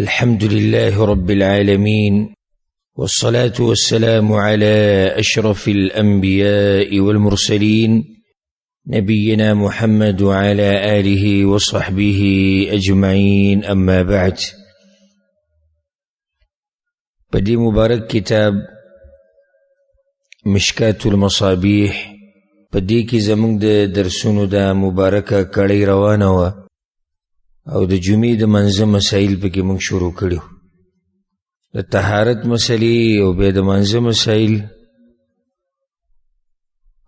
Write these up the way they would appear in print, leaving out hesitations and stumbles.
الحمد لله رب العالمين، والصلاة والسلام على أشرف الأنبياء والمرسلين نبينا محمد وعلى آله وصحبه أجمعين. أما بعد، بدي مبارك كتاب مشكات المصابيح بدي کی زمونږ د درسونو دا مبارکه کړی روانه وه او د جمعې د منځه مسایل پکې موږ شروع کړي، د طهارت مسلې او بیا د منځه مسایل،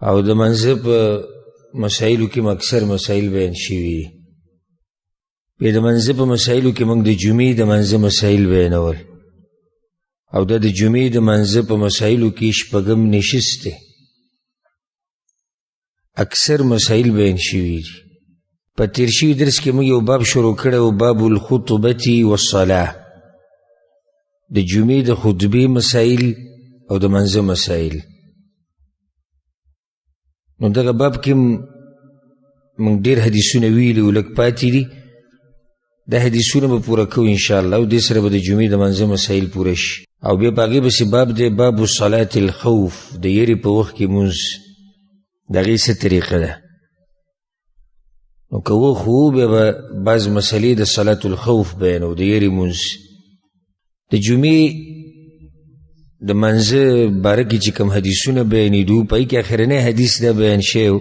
او د منځه په مسایلو کې اکثر مسایل بیان شوي دي. بیا د منځه په مسایلو کې موږ د جمعې د منځه مسایل بیانول، او د جمعې د منځه په مسایلو کې شپږم نشست دی. اکثر مسایل بیان شوي دي. په تیر شوي درس کې موږ یو باب شروع کړی و، باب الخطبة والصلاة، د جمعې د خطبې مسایل او د منځه مسایل. نو دغه باب کې موږ ډېر حدیثونه ویلي او لږ پاتې دي. دا حدیثونه به پوره کوو انشاءالله، او دې سره به د جمعې د منځه مسایل پوره شي. او بیا په هغې پسې باب دی باب صلاة الخوف، د یرې په وخت کې مونځ د هغې څه طریقه ده. نو که وخت و بیا به بعض مسلې د صلاة الخوف بیانو، د یرې مونځ. د جمعې د منځه باره کې چې کوم حدیثونه بیانېدو، په هغې کې اخرنی حدیث دا بیان شوی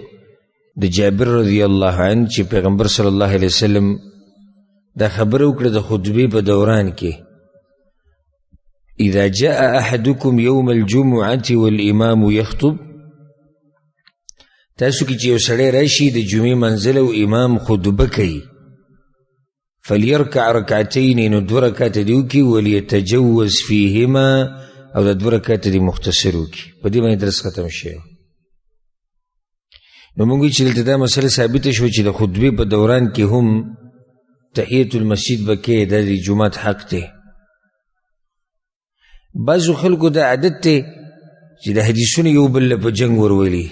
د جابر رضی الله عنه چې پیغمبر صلی الله علیه وسلم دا خبره وکړه د خطبې په دوران کې: اذا جاء احدكم يوم الجمعة والامام يخطب، تاسو کې چې یو سړی راشي د جمعې منزل او امام خطبه کوي، فليركع ركعتين، نو دو رکعته دې وکړي، وليتجوز فيهما، او د دو رکعته دې مختصر وکړي. په دې باندې درس ختم شوی. نو موږ چې دلته دا مسله ثابته شوه چې د خطبې په دوران کې هم تحیت المسجد به کوې، دا د جومات حق دی. بعضو خلکو دا عادت دی چې د حدیثونو یو بل په جنګ ورولي.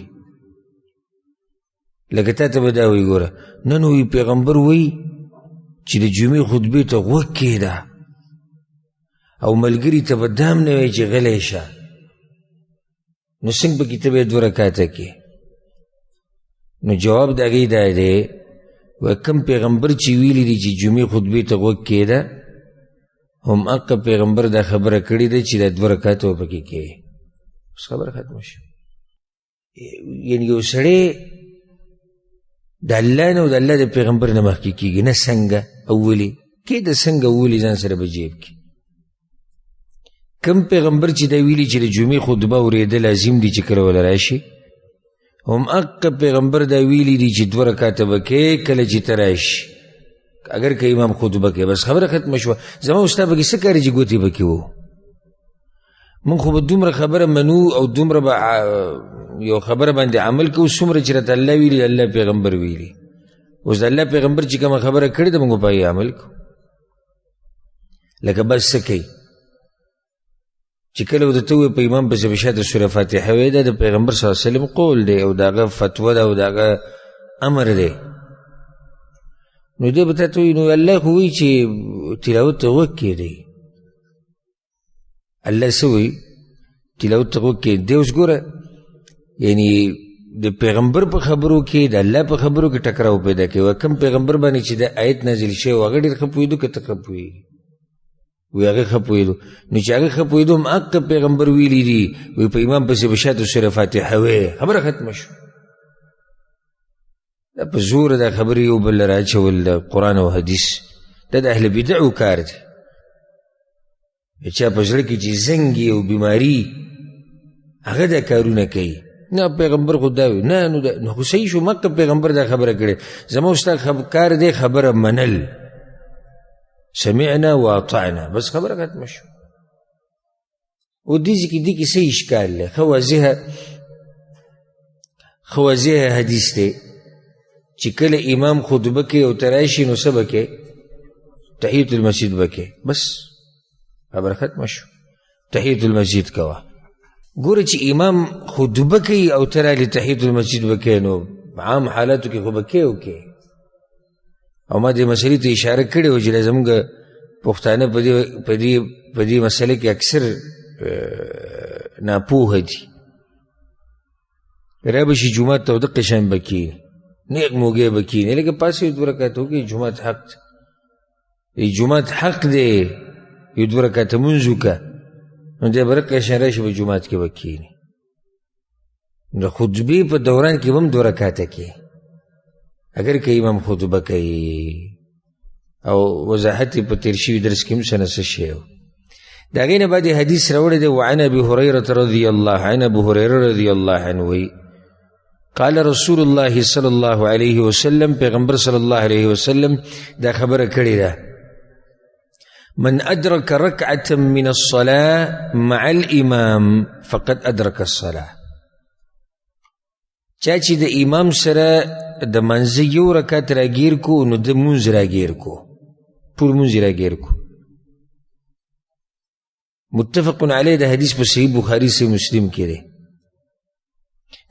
لکه تا ته به دا وایي ګوره نن وایي پیغمبر وایي چې د جمعې خطبې ته غوږ کېږده، او ملګري ته به دا هم نه وایي چې غلی شه. نو څنګه پکې ته به یې دوه رکعته کې؟ نو جواب د هغې دا دی، وایي کوم پیغمبر چې ویلي دي چې جمعې خطبې ته غوږ کېږده، هم اقا پیغمبر دا خبره کړې ده چې دا دوه رکعته به پکې کوي. اوس خبره ختمه شوه. یعنې یو سړی د الله نه او د الله د پیغمبر نه مخکې کېږي نه. څنګه اولي کې د څنګه اولي ځان سره به جیب کې. کم پیغمبر چې دا ویلي چې د جمعې خطبه اورېده لازم دي چې کله وله راشي، هم اقا پیغمبر دا ویلي دي چې دوه رکعته به کوې کله چې ته راشي، اگر که امام خطبه کوي. بس خبره ختمه شوه. زما او ستا پکې څه کار چې ګوتې پکې وو؟ موږ خو به دومره خبره منو او دومره به یو خبره باندې عمل کوو څومره چې راته الله ویلي، الله پیغمبر ویلي. اوس د الله پیغمبر چې کومه خبره کړې ده موږ په هغې عمل کوو. لکه بس څه کوي چې کله ورته ووایي په امام پسې به شاته سوره فاتحه وایي، دا د پیغمبر صلی الله علیه وسلم قول دی او د هغه فتوه ده او د هغه امر دی. نو دی به تا ته وایي نو الله خو وایي چې تلاوت ته غوږ کېږدئ. الله څه وایي؟ تلاوت ته غوږ کېږدئ. دی اوس ګوره یعنې د پیغمبر په خبرو کې د الله په خبرو کې ټکراو پیدا کوي. کم پیغمبر باندې چې د آیت نازل شوی هغه ډېر ښه پوهېدو که ته ښه پوهېږي؟ وایي هغه ښه پوهېدو. نو چې هغه ښه پوهېدو هم حق پیغمبر ویلي دي، وایي په امام پسې به شاته سوره فاتحه وایي. خبره ختمه شوه. دا په زوره دا خبرې یو بل له راچول د قرآن او حدیث، دا د اهل بدعو کار دی. چا په زړه کې چې زنګ او بیماري هغه دا کارونه کوي. نه پیغمبر خو دا وي، نه نو خو صحیح شو، مکه پیغمبر دا خبره کړې. زما او ستا کار دی خبره منل، سمعنا واطعنا، بس خبره ختمه شو. او دې کې څه اشکال دی؟ ښه واضحه حدیث دی چې کله امام خطبه کوي او ته راشي نو څه به کوې؟ تحیت المسجد به کوې. بس خبره ختمه شو. تحیت المسجد کوه. ګوره چې امام خطبه کوي او ته رالې تحیت المسجد به کوې، نو عام حالاتو کې خو به کوې او ما دې مسلې ته اشاره کړې وه چې زموږ پښتانه په دې مسله کې اکثر ناپوهه دي. رابشي جمعات ته دقه شان به کښېني، نیک موږی به کښېني، لکه پاسې یو 2 رکعته وکړي. جمعات حق دی، جمعات حق دی، یو 2 رکعته لمونځ وکړه، نو دی به رقه شان راشي به جمعات کې به کښېني. د خطبې په دوران کې به هم 2 رکعته کې اگر که امام خطبه کوي او وضاحت په تیر شوي درس کې هم څه نه څه شی و. د هغې نه بعد حدیث راوړی دی. وعن ابي هريره رضي الله عنه، ابو هريره رضي الله عنه وی قال رسول الله صلی الله علیه وسلم، پیغمبر صلی الله علیه وسلم دا خبره کړې ده، من ادرك ركعة من الصلاة مع الامام فقد ادرك الصلاة. چا چې د امام سره د منځه یو رکعت راګیر کو نو د مونځ راګیر کو، پور مونځ راګیر کو. متفق علیه. د حدیث په صحیح بخاری سے مسلم کې دی.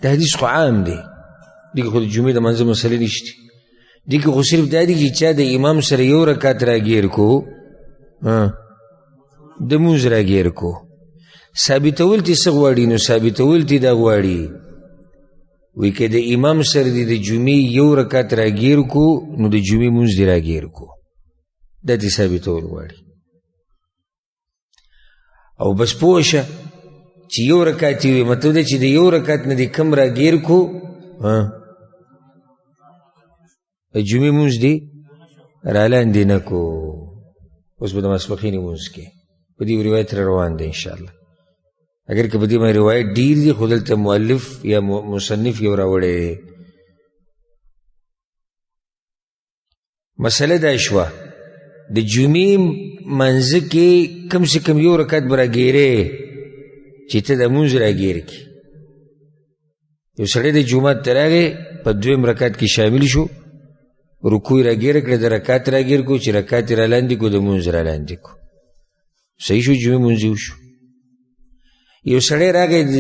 د حدیث خو عام دی، دغه خو د جمعې د منځه مسله نشته. دغه خو صرف دا دی چې چا د امام سره یو رکعت راګیر کو د مونځ راګیر کو. ثابتول تی څه غواړي؟ نو ثابتول تی دا غواړي وی که د امام سره دی د جمعې یو رکعت راګیر کو نو د جمعې مونځ دی راګیر کو، دا تی ثابتول غواړي. او بس پوه شه چې یو رکعت وي، مطلب دی چې د یو رکعت نه دی کم راګیر کو د جمعې مونځ دی رالاندې نه کو. اوس به د ماسپښین مونځ کې په دې روایت را روان دی انشاءالله. اگر که په دې باندې روایت ډیر دي خو دلته مؤلف یا مصنف یو راوړی دی. مسله دا شوه د جمعې منځه کې کم سے کم یو رکعت به راګیرې چې ته د مونځ راګیر کړي. یو سړی د جومات ته راغی، په 2م رکعت کې شامل شو، رکوع یې راګیر کړه، د رکعت راګیر کو چې رکعت یې رالاندې کو، د مونځ رالاندې کو، صحیح شو، جمعې مونځ وشو. یو سړی راغی د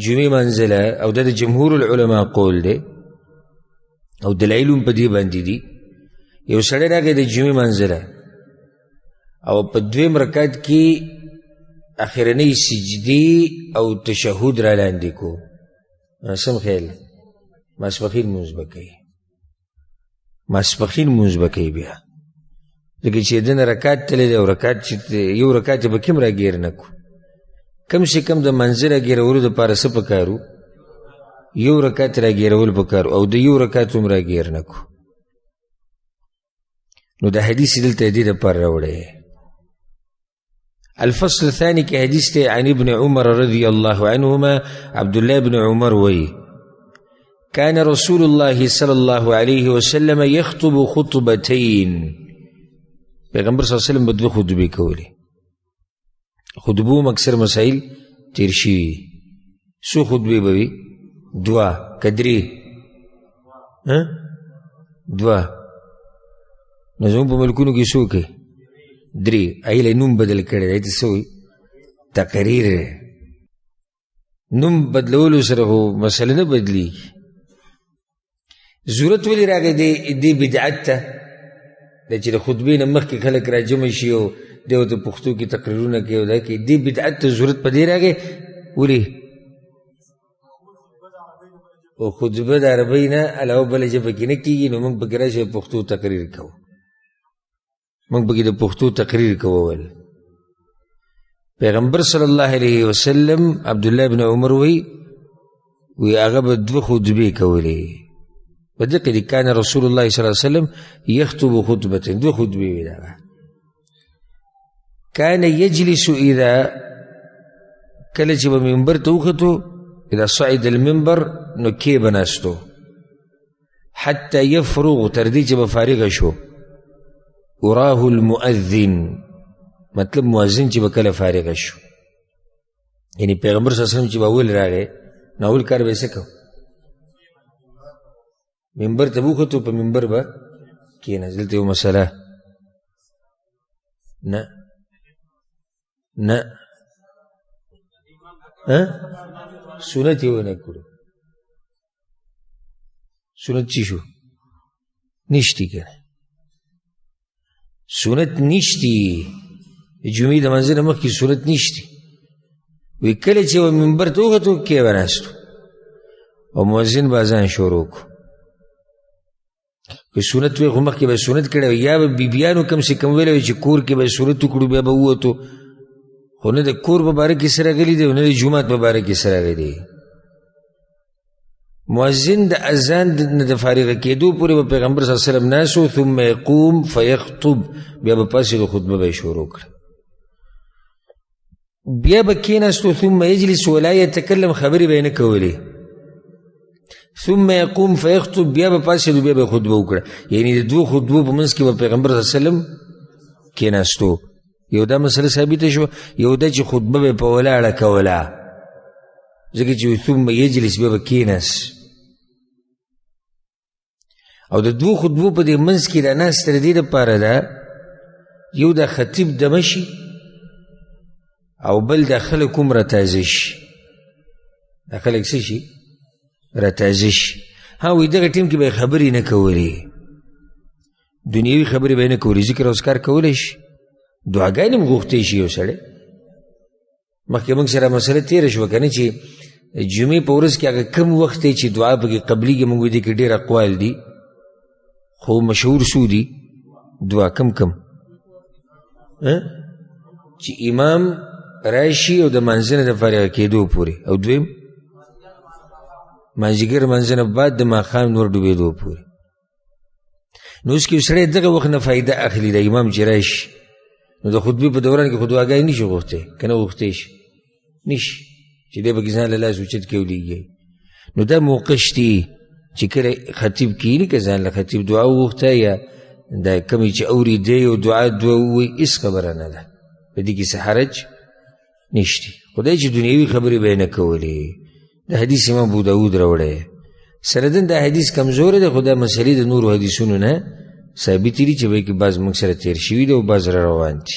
جمعې منزله، او دا د جمهور العلماء قول دی او دلایل هم په دې باندې دي. یو سړی راغی د جمعې منزله او په 2م رکعت کې اخرنۍ سجدې او تشهد را لاندې کو، سم خیال ماسپښین مونځ به کوي، ماسپښین مونځ به کوي بیا، ځکه چې دنه رکعت تللی دی او رکعت چې یو رکعت به کوم راګیر نه کو. کم سے کم د منځه راګیرولو دپاره څه پکارو؟ یو رکعت راګیرول پکارو، او د یو رکعت هم راګیر نه کو. نو د حدیث دلته دې دپاره راوړی. الفصل الثاني کې حدیث ته عن ابن عمر رضی الله عنهما، عبدالله بن عمر وی كان رسول الله صلی الله علیه وسلم یخطب خطبتین، پیغمبر صلی الله علیه وسلم به 2 خطبې کولې. خطبو اکثر مسائل تیر شوي. څو خطبې به وي؟ 2 که 3؟ 2. نو زموږ په ملکونو کې څو کوي؟ 3. ایله نوم بدل کړی دی، ته څه وایي؟ تقریر. نوم بدلولو سره خو مسله نه بدلیږي. ضرورت ولې راغی دې بدعت ته؟ دا چې د خطبې نه مخکې خلک راجمع شي او دی ورته پښتو کې تقریرونه کوي او دا کوي، دې بدعت ته ضرورت په دې راغی ولې؟ او خطبه د عربۍ نه علاوه بله ژبه کې نه کېږي، نو موږ پکې راشي پښتو تقریر کوو، موږ پکې د پښتو تقریر کوو. پیغمبر صلی الله علیه وسلم عبدالله بن عمر وی هغه به 2 خطبې کولې. په دې کې کان رسول الله صلی الله علیه وسلم یخطب خطبتين، 2 خطبې وی دا. کان یجلس اذا، کله چې به منبر ته وختو، اذا صعد المنبر نو کې بناستو، حتى يفرغ، تر دې چې به فارغ شو، اراه المؤذن، مطلب مؤذن چې به کله فارغ شو. یعنی پیغمبر صلی الله علیه وسلم چې به اول راغی نو اول کار به یې څه کو؟ منبر ته وختو، په منبر به کېناست. دلته یو مسله نه سنت یې ونه کړو. سنت چی شو؟ نشتی کنه. سنت نشتی جمعې د منځه نه مخکې سنت نشتی وی کله چې و منبر ته وختو کې به ناستو او مؤذن به اذان شروع کړو که سنت وی خو مخکې به سنت کړی یا به بیبیانو کم چې کم ویلی وی چې کور کې به سنت وکړو بیا به ووتو خو نه د کور په باره کې څه راغلي دی او نه د جومات په باره کې څه راغلي مؤذن د اذان نه د فارغه کېدو پورې به پیغمبر صلی الله علیه وسلم ناسو ثم یقوم فیخطب بیا به پاسېدو خطبه به یې شروع کړه بیا به کېناستو ثم یجلس ولا یتکلم خبرې به یې نه کولې ثم یقوم فیخطب بیا به پاسېدو بیا به خطبه وکړه یعنې د دوه خطبو په منځ کې به پیغمبر صلی الله علیه وسلم کېناستو یو دا مسله ثابته شوه یو دا چې خطبه به په ولاړه کوله ځکه چې ثم یجلس بیا به کېناست او د دوه خطبو په دې منځ کې دا ناسته د دې دپاره ده یو دا خطیب دمه شي او بل دا خلک هم راتازه شي دا خلک څه شي راتازه شي ها وایي دغه ټیم کې به یې خبرې نه کولې دنیوي خبرې به یې نه کولې ذکر او اذکار کولی شي دعاګانې هم غوښتی شي یو سړی مخکې موږ سره مسله تېره شوه که نه چې جمعې په ورځ کې هغه کم وخت دی چې دعا پکې قبلیږي موږ دې کې ډېر اقوال دي خو مشهور څو دي دعا کم چې امام راشي او د منځه نه د فارغه کېدو پورې او دویم مازدیګر منځه نه بعد د ماښام نور ډوبېدو پورې نو اوس کې یو سړی دغه وخت نه فایده اخلي د امام چې راشي نو د خطبې په دوران کې خو دعاګانې نشي غوښتی که نه غوښتی شي نشي چې دی پکې ځان له لاس اوچت کې ولیږي نو دا موقع شتي چې کله خطیب کیني که ځان له خطیب دعا وغوښته یا دا کمی چې اورېدی او دعا دوه ووایي هېڅ خبره نه ده په دې کې څه حرج نشتی خدای چې دنیوي خبرې به یې نه کولې د حدیث امام ابو داود راوړی سندن دا حدیث کمزوری دی خو دا مسلې د نورو حدیثونو نه ثابتې دي چې به کې بعض موږ سره تېر شوي دي او بعض را روان دي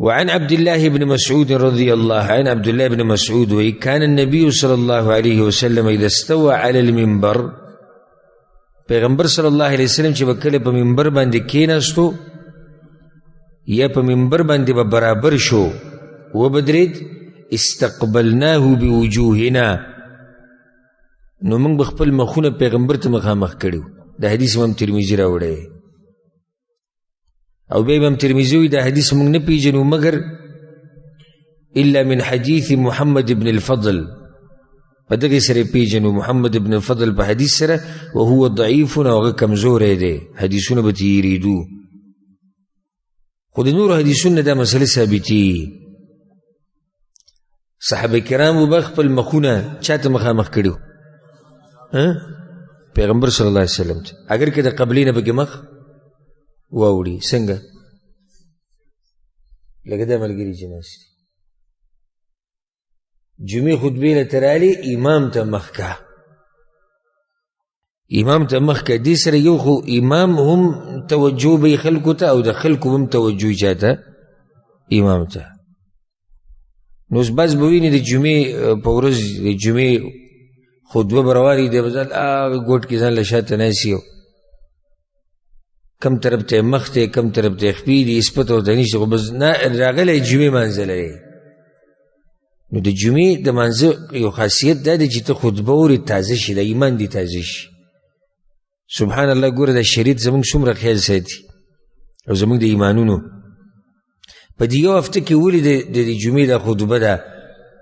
وعن عبد الله بن مسعود رضي الله عنه عبد الله بن مسعود وكان النبي صلى الله عليه وسلم اذا استوى على المنبر پیغمبر صلی الله علیه وسلم چې وکړه په منبر باندې کېناستو یا په منبر باندې به برابر شو وبدرید استقبلناه بوجوهنا نو موږ به خپل مخونه پیغمبر ته مخامخ کړي دا حدیث امام ترمذي راوړی او بیا امام ترمذي وایي دا حدیث موږ نه پیژنو مګر الا من حدیث محمد بن الفضل په دغې سره پیژنو محمد بن الفضل په حدیث سره وهو ضعیف او هغه کمزوری دی حدیثونه به تېرېدو خو د نورو حدیثونو دا مسله ثابتي صحابه کرامو به خپل مخونه چاته مخامخ کړي پیغمبر صلی الله علیه وسلم ته اگر که د قبلې نه پکې مخ واوړي څنګه لکه دا ملګري چې ناست دي جمعې خطبې له ته رالې امام ته مخ که امام ته مخ که دې سره یو خو امام هم توجه به خلکو ته او د خلکو هم توجه چاته امام ته نو اوس بعض به ویني د جمعې په ورځ د جمعې خطبه به روانې دی به ځان هغه ګوټ کې ځان له شاته ناست یو کم طرف ته مخ دی کم طرف ته خپې دي اسپت ورته نشته خو بس راغلی جمعې مانځه لري نو د جمعې د مانځه یو خاصیت دا دی چې ته خطبه اورې تازه شي د ایمان دې تازه شي سبحان الله ګوره دا شریعت زموږ څومره خیال ساتي او زموږ د ایمانونو په دې یو هفته کې ولې د جمعې دا خطبه ده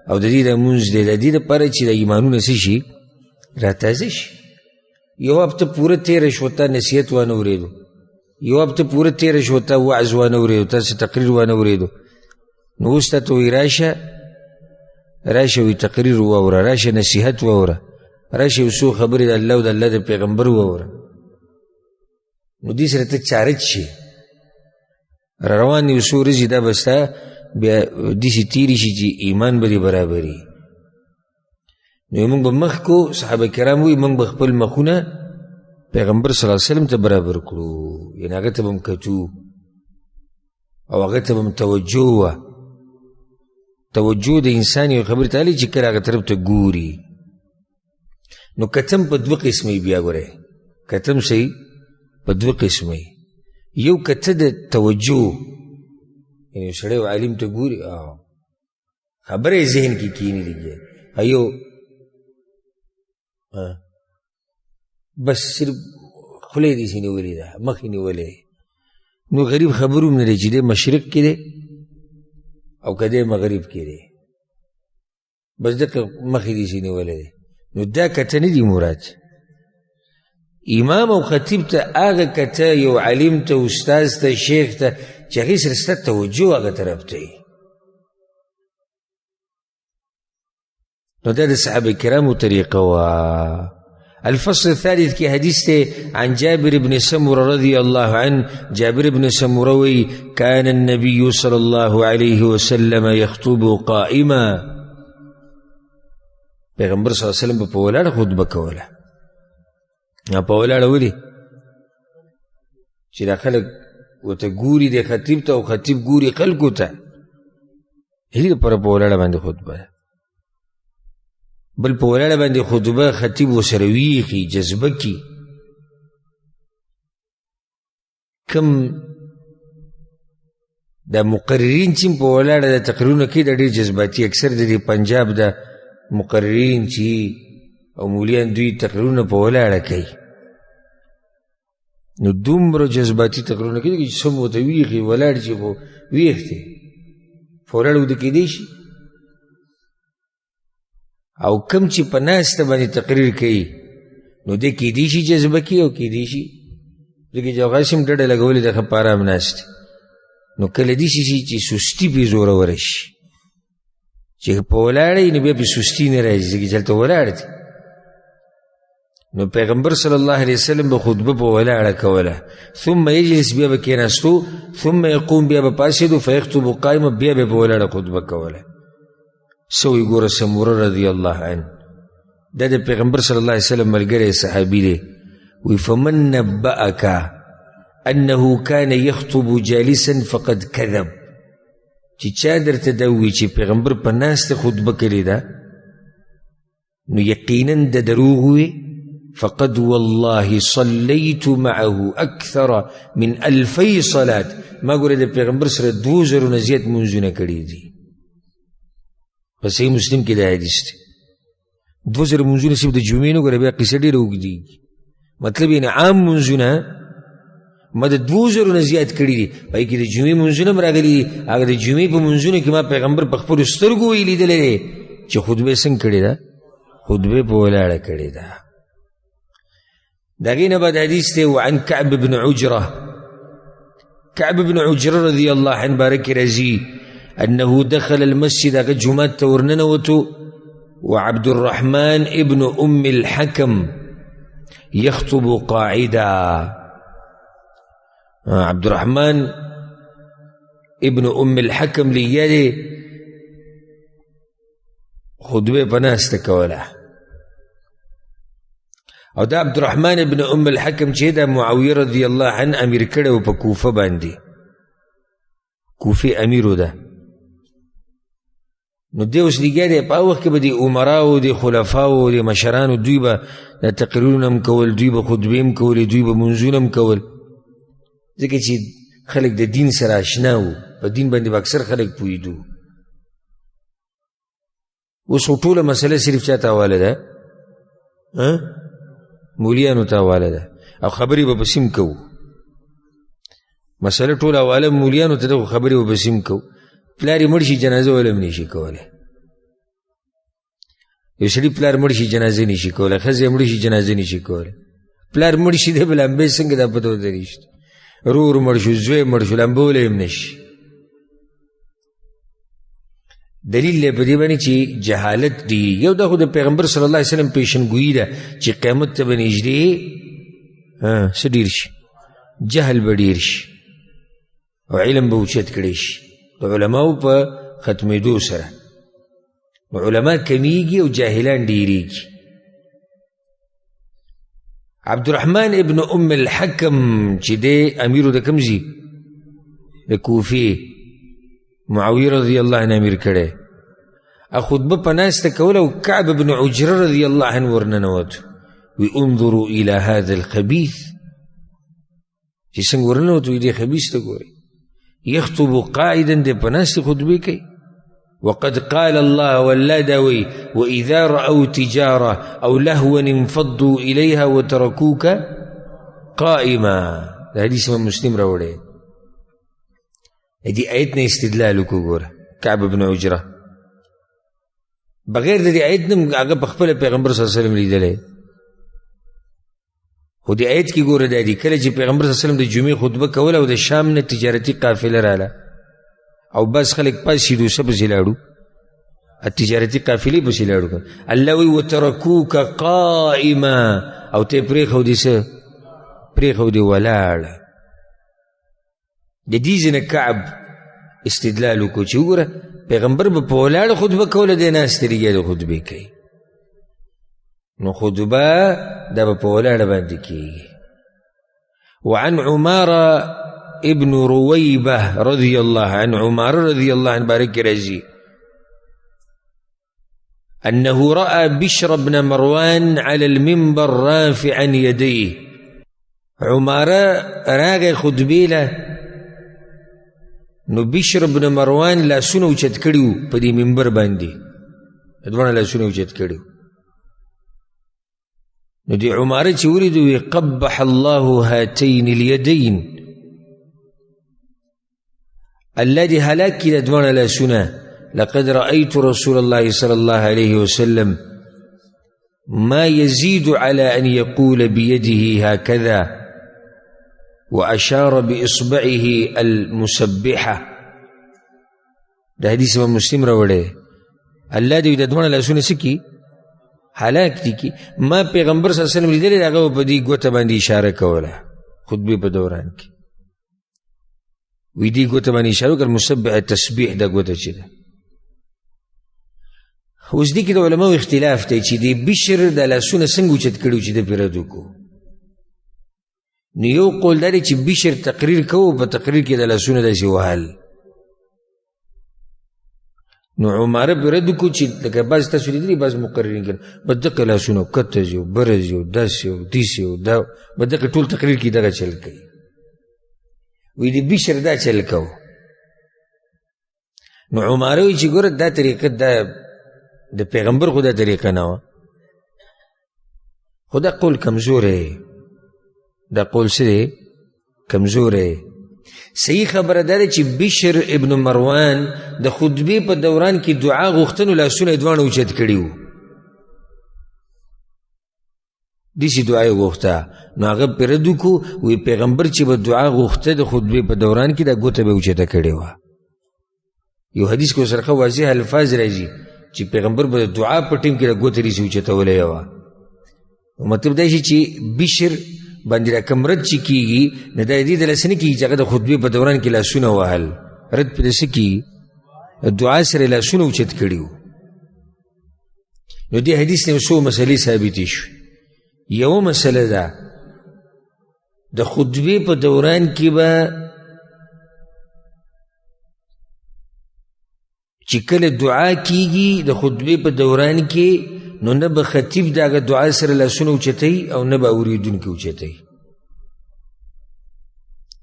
او د دې د مونځ دی د دې دپاره چې د ایمانونه څه شي راتازه شي یو هفته پوره تېره شوه تا نصیحت وانه اورېدو یو هفته پوره تېره شوه تا وعظ وانه اورېدو تاسې تقریر وانه اورېدو نو اوس تا ته وایي راشه وایي تقریر واوره راشه نصیحت واوره راشه یو څو خبرې د الله او د الله د پیغمبر واوره نو دې سره ته چارج شي را روان یو څو ورځې دا به ستا بیا داسې تېرې شي چې ایمان به دې برابري نو موږ به مخ کو صحابه کرام وایي موږ به خپل مخونه پیغمبر صلی الله علیه وسلم ته برابر کړو یعنې هغه ته به م کتو او هغه ته به م توجه وه توجه د انسان یو خبرې ته هلې چې کله هغه طرف ته ګوري نو کتم په دوه قسمه بیا ګورئ کتم صحیح په دوه قسمه یو کته د توجه، یعنی سړی و عالم ته ګوري خبره یې ذهن کې کینی لګي، ایو بس صرف خوله دې سي نیولې ده، مخ یې نیولې. نو غریب خبر هم نه دی چې دی مشرق کې دی او که دی مغرب کې دی، بس دقه مخ یې دې سي نیولې دی. نو دا کته نه دي مراد. امام او خطیب ته هغه کته، یو عالم ته، استاذ ته، شیخ ته چې هغې سره ستا توجه هغه طرف ته وي. نو دا د صحابه کرامو طریقه وه. الفصل الثالث کی حدیث تے عن جابر بن سمرہ رضی اللہ عنہ، جابر بن سمرہ وی کان النبی صلی اللہ علیہ وسلم یخطب قائما، پیغمبر صلی اللہ علیہ وسلم په ولاړ خطبه کوله. په ولاړ ولي چې دا خلک ورته ګوري د خطیب ته او خطیب ګوري خلکو ته، هغې لپاره په ولاړه باندې خطبه ده. بل په ولاړه باندې خطبه خطیب ورسره ویښي، جذبه کی. کم دا مقررین چې په ولاړه د تقریرونه کوي دا ډېر جذباتي، اکثر د دې پنجاب د مقررین چې او مولیان دوی تقریرونه په ولاړه کوي، نو دومره جذباتي تقریرونه کوي چې سم ورته ویښي ولاړ چې خو ویښ دی په ولاړه وده کېدی شي. او کم چې په ناسته باندې تقریر کوي نو دی کېدی شي جذبه کي او کېدی شي ځکه چې هغه هم ډډه لګولې ده ښه په ارام ناست، نو کله داسې شي چې سستي پرې زوروره شي، چې په ولاړه یې نو بیا پرې سستي نه راځي ځکه چې هلته ولاړ دی. نو پیغمبر صلی الله علیه وسلم به خطبه په ولاړه کوله، ثم یجلس، بیا به کېناستو، ثم یقوم، بیا به پاڅېدو، فیخطب قائما، بیا به په ولاړه خطبه کوله. سوی ګوره سموره رضی الله عنه، دا د پیغمبر صلی الله علیه وسلم ملګری صحابي دی. وی فمن نبأک انه کان یخطب جالسا فقد کذب، چې چا درته دا ووایي چې پیغمبر په ناسته خطبه کړې ده نو یقینا د دروغ وي. فقد والله صلیت معه اکثر من 2000 صلات، ما ګوره د پیغمبر سره 2000 نه زیات منځونه کړي دي. په صحیح مسلم کې دا حدیث دی. 2000 منځونه صرف د جمعې نه ګوره بیا قصه ډېره اوږدېږي، مطلب یعنې عام منځونه ما د 2000 نه زیات کړي دي. پای کې د جمعې منځونه هم راغلي دي. هغه د جمعې په منځونو کې ما پیغمبر په خپلو سترګو ویې لیدلی دی چې خطبه یې څنګه کړې ده، خطبه په ولاړه کړې ده. د هغې نه بعد حدیث دی وعن کعب بن عجره، کعب بن عجره رضی الله عنه بارک راځي انه دخل المسجد، هغه جومات ته ورننوتو، وعبد الرحمن ابن ام الحكم يخطب قاعدا، عبد الرحمن ابن ام الحكم لیاده خطبه په ناسته کوله. او دا عبد الرحمن ابن ام الحكم چې دا معاویه رضی الله عنه امیر کړی و په کوفه باندې، کوفه امیرو ده. نو دی اوس لګیا دی په هغه وخت کې به د عمراو د خلفاو د مشرانو دوی به د تقریرونه هم کول، دوی به خطبې هم کولې، دوی به منځونه هم کول، ځکه چې خلک د دین سره اشنا وو، په دین باندې به اکثر خلک پوهېدو. اوس خو ټوله مسله صرف چا ته حواله ده؟ مولیانو ته حواله ده، او خبرې به پسې هم کوو. مسله ټوله حواله مولیانو ته ده، خو خبرې به پسې هم کوو. پلار یې مړ شي جنازه وله هم نشي کولی، یو سړي پلار مړ شي جنازه نشي کولی، ښځه مړ شي جنازه نشي کولی. پلار مړ شي دی به لمبې څنګه دا پته ورته نشته، رور مړ شو، زوی مړ شو، لمبه وله هم نشي. دلیل دی په دې باندې چې جهالت دی. یو دا خو د پیغمبر صلی الله علیه وسلم پیشنګویي ده چې قیامت ته به نږدې څه ډېر شي، جهل به ډېر شي او علم به اوچت کړی شي د علماو په ختمېدو سره. علما کمیږي او جاهلان ډېرېږي. عبدالرحمن ابن ام الحکم چې دی امیرو د کوم ځای؟ د کوفې، معاویه رضی الله عنه امیر کړی. خطبه په ناسته کوله او کعب بن عجره رضی الله عنه ورننوت، وی انظروا الى هذا الخبيث، چې څنګه ورننوتو دې خبیث ته ګورئ یخطب قاعدا دې په ناستې خطبې کوي وقد قال الله والله دا وی واذا رأوا تجاره او لهوا انفضوا اليها وتركوك قائما دا حدیث امام مسلم راوړی دې آیت نه استدلال وکړو ګوره کعب بن عجره بغیر د دې آیت نه هغه په خپله پیغمبر صلی الله علیه وسلم لیدلی خو دې آیت کې ګوره دا دي کله چې پیغمبر صلی الله علیه وسلم د جمعې خطبه کوله او د شام نه تجارتي قافله راله او بس خلک پاسېدو څه پسې لاړو تجارتي قافلې پسې لاړو الله وی وترکوک قائما او ته پرېښودې څه پرېښودې ولاړه د دې ځینې کعب استدلال وکړو چې وګوره پیغمبر به په ولاړه خطبه کوله دی ناستې رګیا د خطبې کوي نو خطبه دا به په ولاړه باندې کېږي وعن عمارة ابن رويبة رضي الله عنه عمارة رضي الله عنه بارك رزي أنه رأى بشر بن مروان على المنبر رافعا يديه عمارة راغ خطبيله نو بشر بن مروان لا سنو چت کړیو په دې منبر باندې ادوانه لا سنو چت کړیو نو دې عمارة چې ولیدو قبح الله هاتين اليدين الذي هلاك ادوانه لا سنه لقد رأيت رسول الله صلى الله عليه وسلم ما يزيد على أن يقول بيده هكذا وأشار بإصبعه المسبحة ده حديث امام مسلم راوړی الله دې د دوه لاسونه سکی هلاک دي کی ما پیغمبر صلی الله علیه وسلم لیدل هغه په دې ګوته باندې اشاره کوله خطبه په دوران کې وی دې ګوته باندې اشاره وکړ مسبح تسبیح دا ګوته چې ده اوس دې کې د علماو اختلاف دی چې دې بشر د لاسونه څنګه اوچت کړي چې د پیرادو کو نو یو قول دا دی چې بشر تقریر کوو په تقریر کې د لاسونه داسې وهل نو عماره پرې رد کو چې لکه بعض تاسو لیدلي بعض مقررین کړي په دغه لاسونه کته ځي بره ځي داسې او دیسې او دا په دغه ټول تقریر کې دغه چل کوي وی د بشر دا چل کوو نو عماره وی چې ګوره دا طریقه دا د پیغمبر خو دا طریقه نه وه خو دا قول کمزور دی دا قول څه دی کمزور دی صحیح خبره دا ده چې بشر ابن مروان د خطبې په دوران کې دعا غوښتنو لاسونه یې دواړه اوچت کړي وو داسې دعا یې غوښته نو هغه پرې رد وکړو وی پیغمبر چې به دعا غوښته د خطبې په دوران کې دا ګوته به اوچته کړې وه یو حدیث کې ورسره واضح الفاظ راځي چې پیغمبر به دعا په ټیم کې دا ګوته ریسې اوچتولی وه مطلب دا شي چې بشر باندې راکم رد چې کېږي نو دا دې دلته نه کېږي چې هغه د خطبې په دوران کې لاسونه وهل رد پرې څه کېږي دعا سره لاسونه اوچت کړي وو نو دې حدیث نه څو مسلې ثابتې شوې یوه مسله ده د خطبې په دوران کې به چې کله دعا کېږي د خطبې په دوران کې نو نه به خطیب داغه دعا سره لاسونه اوچتوي او نه به اورېدونکي اوچتوي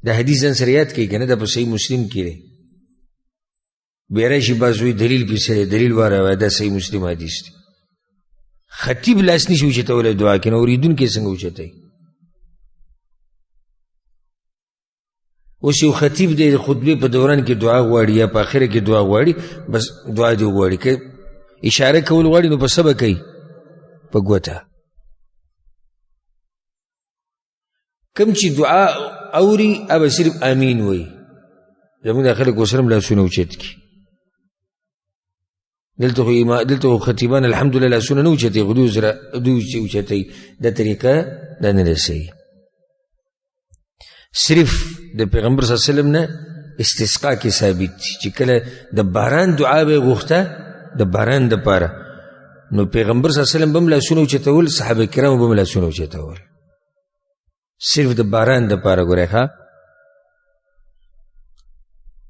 دا حدیث ځان سره یاد کړئ که نه دا په صحیح مسلم کې دی بیا راشي بعض وایي دلیل پسې دی دلیل واره دا صحیح مسلم حدیث دی خطیب لاس نشي اوچتولی دعا کې نو اورېدونکي څنګه اوچتوي اوس یو خطیب دی د خطبې په دوران کې دعا غواړي یا په آخره کې دعا غواړي بس دعا دې وغواړي که اشاره کول غواړي نو په څه به کوي په ګوته کوم چې دعا اوري هغه صرف امین وایي زموږ د خلک ورسره هم لاسونه اوچت کړي دلته خو خطیبان الحمدلله لاسونه نه اوچتوي خو دوی سره اوچتوي دا طریقه دا نه ده صحیح صرف د پیغمبر صلی الله علیه وسلم نه استسقا کې ثابت دي چې کله د باران دعا به غوښته د باران دپاره نو پیغمبر صلی الله علیه وسلم به هم لاسونه اوچتول صحابه کرامو به هم لاسونه اوچتول صرف د باران دپاره ګورئ ښه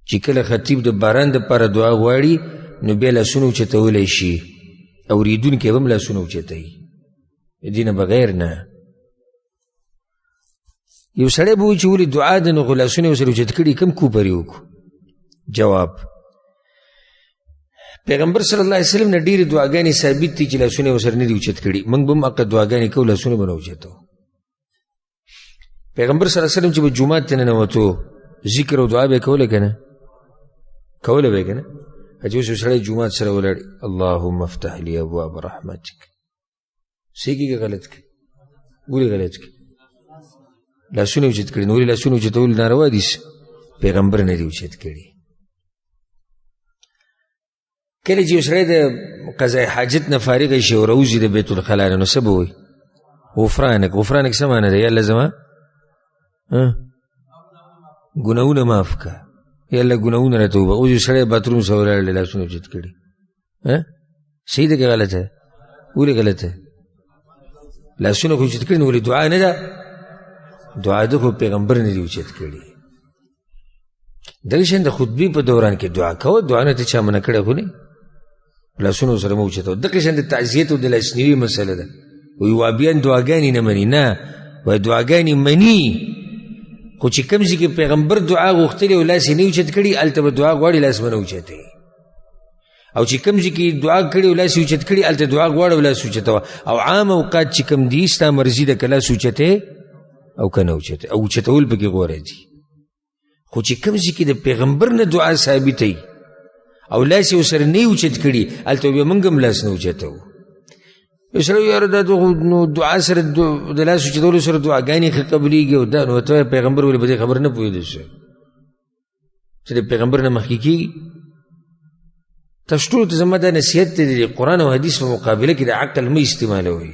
چې کله خطیب د باران دپاره دعا غواړي نو بیا لاسونه اوچتولی شي اورېدونکي به هم لاسونه اوچتوي د دې نه بغیر نه یو سړی به وایي چې ولې دعا ده نو خو لاسونه یې ورسره اوچت کړي کم کوپر یې وکړو. جواب: پیغمبر صلی الله علیه وسلم نه ډېرې دعاګانې ثابت دي چې لاسونه یې ورسره نه دي اوچت کړي. موږ به هم هغه دعاګانې کوو، لاسونه به نه اوچتو. پیغمبر صلی الله علیه وسلم چې به جومات ته ننوتو ذکر او دعا به یې کوله که نه؟ کوله به یې که نه؟ چې اوس یو سړی جومات سره ولاړ اللهم افتح لي ابواب رحمتک، صحیح کېږي غلط کړي؟ ولې غلط کړي؟ لاسونه یې اوچت کړي. نو ولې لاسونه اوچتول ناروا دي؟ پیغمبر نه دي اوچت کړي. کله چې یو سړی د قضای حاجت نه فارغ شي او راوځي د بیت الخلا نه، نو څه به وایي؟ غفرانک. غفرانک څه معنی ده؟ یا الله زما ګناهونه معاف که، یا الله ګناهونه راته وبخښه. اوس یو سړی باتروم سره ولاړ دی لاسونه اوچت کړي، صحیح ده که غلطه؟ ولې غلطه؟ لاسونه خو اوچت کړي نو ولې دعا نه ده؟ دعا ده خو پیغمبر نه دي اوچت کړي. دغه شان د خطبې په دوران کې دعا کوه، دعا نه ته چا منع کړی خو نه، لاسونه ورسره مه اوچتوه. دغه شان د تعزیت او د لاسنیوي مسله ده. وایي وابیان دعاګانې نه مني، نه وایي دعاګانې مني، خو چې کوم ځای کې پیغمبر دعا غوښتلې او لاس یې نه اوچت کړي هلته به دعا غواړي لاس به نه اوچتوي، او چې کوم ځای کې دعا کړي او لاس یې اوچت کړي هلته دعا غواړه او لاس اوچتوه. او عام اوقات چې کوم دي ستا مرضي ده که لاس اوچتې او که نه اوچتې، او اوچتول پکې غوره دي. خو چې کوم ځای کې د پیغمبر نه دعا ثابتوي او لاس یې ورسره نه اوچت کړي هلته بیا موږ هم لاس نه اوچتوو. یو سړی یاره دا نو دعا سره د لاس اوچتولو سره دعاګانې ښه قبلېږي او دا نو ته پیغمبر ولې په دې خبر نه پوهېده چې د پیغمبر نه مخکې کېږي؟ تاسو ټولو ته زما دا نصیحت دی، د قرآن او حدیث په مقابله کې د عقل مه استعمالوئ.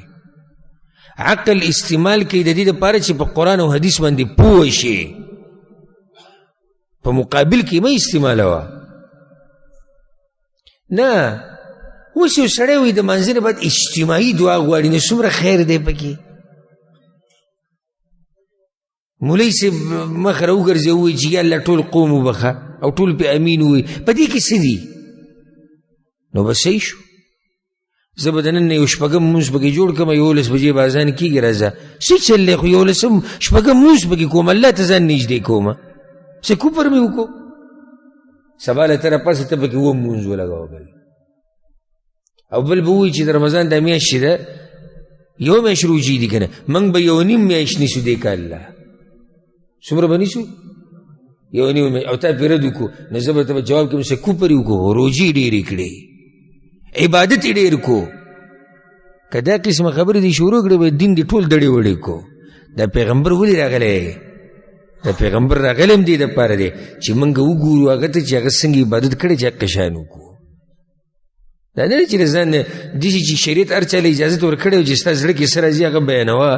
عقل استعمال کوي د دې دپاره چې په قرآن او حدیث باندې پوه شي، په مقابل کې مه استعمالوه. نه اوس یو سړی وایي د مانځه نه بعد اجتماعي دعا غواړي، نو څومره خیر دی پکې. مولوي صاحب مخ را وګرځي ووایي چې یا الله ټول قوم وبخه او ټول پې امین ووایي، په دې کې څه دي؟ نو به صحیح شو. زه به د نن نه یو شپږم مونځ پکې جوړ کړم، 11 بجې به اذان کېږي راځه، څه چل دی؟ خو 11 شپږم مونځ پکې کوم، الله ته ځان نږدې کوم، څه کوپر مې وکړو، سبا له تره پسې ته پکې 9 مونځ ولګوه بل. او بل به ووایي چې د رمضان دا میاشت چې ده یو میاشت روجې دي که نه، موږ به 1.5 میاشت نیسو دې کال له. څومره به نیسو؟ 1.5 میاشت. او تا پې رد وکړو نو زه به ته به جواب کوم څه کوپر یې وکړو، روجې ډېرې کړې، عبادت یې ډېر کو. که دا قسمه خبرې دې شروع کړې به دین دې ټول دړې وړې کو. دا پیغمبر ولې راغلی؟ دا پیغمبر راغلی هم دې دپاره دی چې موږ وګورو هغه ته چې هغه څنګه عبادت کړی چې هغه شان وکړو. دا نه دی چې د ځان داسې چې شریعت هر چا له اجازت ورکړی او چې ستا زړه کې څه راځي هغه بیانوه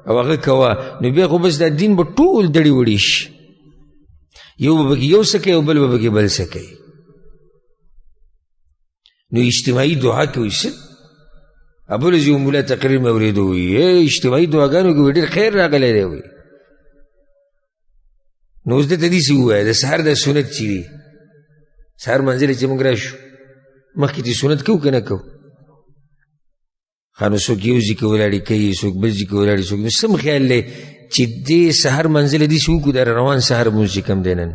او هغه کوه، نو بیا خو بس دا دین به ټول دړې وړې شي. یو به پکې یو څه کوي او بل به پکې بل څه کوي. نو اجتماعي دعا کوي څه؟ ابوالعز یو مولا تقریر مې اورېده وایي اجتماعي دعاګانو کې ډېر خیر راغلی دی وایي. نو اوس دته داسې ووایه د سهار دا سنت چې دي، سهار منزل چې موږ راشو مخکې دې سنت کوو که نه کوو؟ ښه نو څوک یو ځای کې ولاړې کوي، څوک بل ځای کې ولاړې، څوک نو سم خیال دی چې دې سهار منزل داسې وکړو دا روان سهار مونځ چې کوم دی نن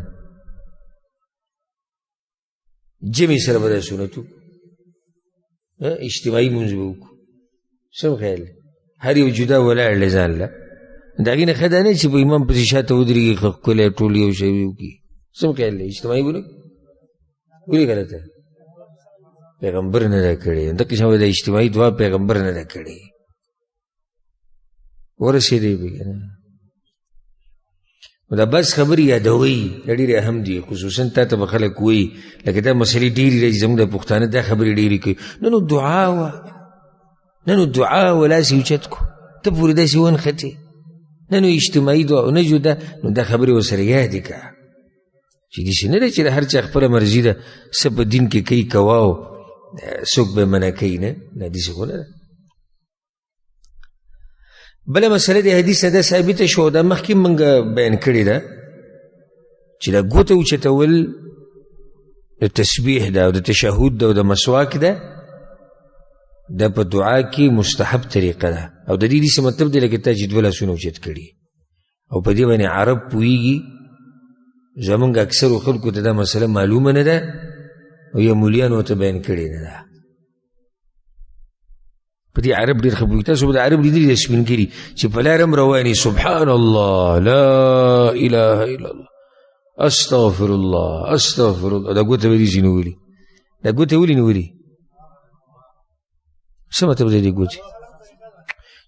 جمع سره به دا سنت وکړو، اجتماعي مونځ به وکړو. سم خیال دی هر یو جدا ولاړ دی ځان له، د هغې نه ښه دا نه چې په امام پسې شاته ودرېږي ښکلی ټول یو شی وکړي. سم خیال دی اجتماعي به نه ولې غلطه؟ پیغمبر نه ده کړې. دقې شان د اجتماعي دعا پیغمبر نه ده کړې. ورسېدی به که نه نو دا بس خبرې یادوئ دا ډېرې اهم دي، خصوصا تا ته به خلک وایي لکه دا مسلې ډېرې راځي زموږ د پښتانه دا خبرې ډېرې کوي. نه نو دعا وه، نه نو دعا وه لاس یې اوچت کړو ته پورې داسې ونښتې، نه نو اجتماعي دعا نه جدا. نو دا خبرې ورسره یادې که چې داسې نه ده چې د هر چا خپله مرضي ده څه په دین کې کوي کوه او څوک به منع کوي، نه داسې خو نه ده. بله مسله د حدیث نه دا ثابته شو، دا مخکې موږ بیان کړې ده چې دا ګوته اوچتول د تسبیح ده او د تشهد ده او د مسواک ده، دا په دعا کې مستحب طریقه ده. او د دې داسې مطلب دی لکه تا چې 2 لاسونه اوچت کړي او په دې باندې عرب پوهیږي. زمونږ اکثرو خلکو ته دا مسله معلومه نه ده او یا مولیانو ته بیان کړې نه ده. په دې عرب ډېر ښه پوهېږي. تاسو به د عرب لیدلي د سپین ږیري چې په لاره هم رواني سبحان الله لا اله الا الله استغفر الله استغفر الله. دا ګوته به دې ځینې ولي، دا ګوته ولې نه ولي؟ څه مطلب دی دې ګوتې؟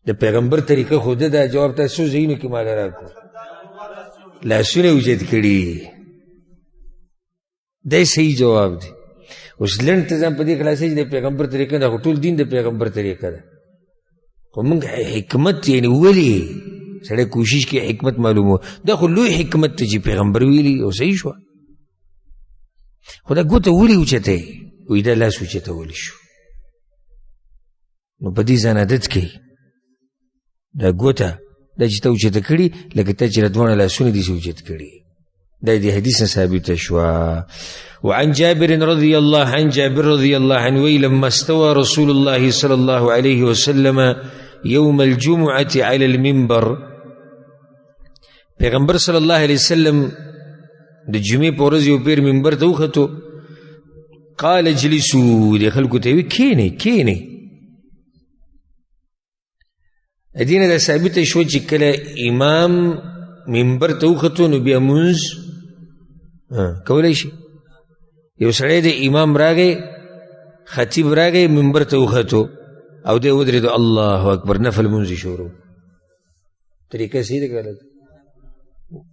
د پیغمبر طریقه خو ده. دا جواب تاسو ځایونو کې ماله راکړو. لاسونه اوچت کړي، دا صحیح جواب دی. اوس لنډ تزام په دې خلاصوي چې د پیغمبر طریقه ده، خو ټول دین د پیغمبر طریقه ده. خو موږ حکمت یعنې ولې سړی کوشش کوي حکمت معلومو. دا خو لوی حکمت دی چې پیغمبر ویلي او صحیح شوه. خو دا ګوته ولې اوچته وي؟ دا لاس اوچته ولې شو؟ نو په دې ځان عادت کوي. دا ګوته دا چې ته اوچته کړي لکه ته چې له دواړه لاسونه دې اوچت کړي. دا دې حدیث نه ثابته شوه. وعن جابر رضي الله عن جابر رضي الله عنه لما استوى رسول الله صلى الله عليه وسلم يوم الجمعة على المنبر، پیغمبر صلی الله علیه وسلم د جمعې په ورځ یو پیر منبر ته وختو. قال اجلسوا، د خلکو ته وی کینئ کینئ. دینه دا ثابته شوه چې کله امام منبر ته وختو نو بیا مونځ کولی شي. یو سړی د امام راغی، خطیب راغی، منبر ته وختو او دی ودرېدو، الله اکبر، نفل مونځ یې شروع. طریقه صحیح ده که غلطه؟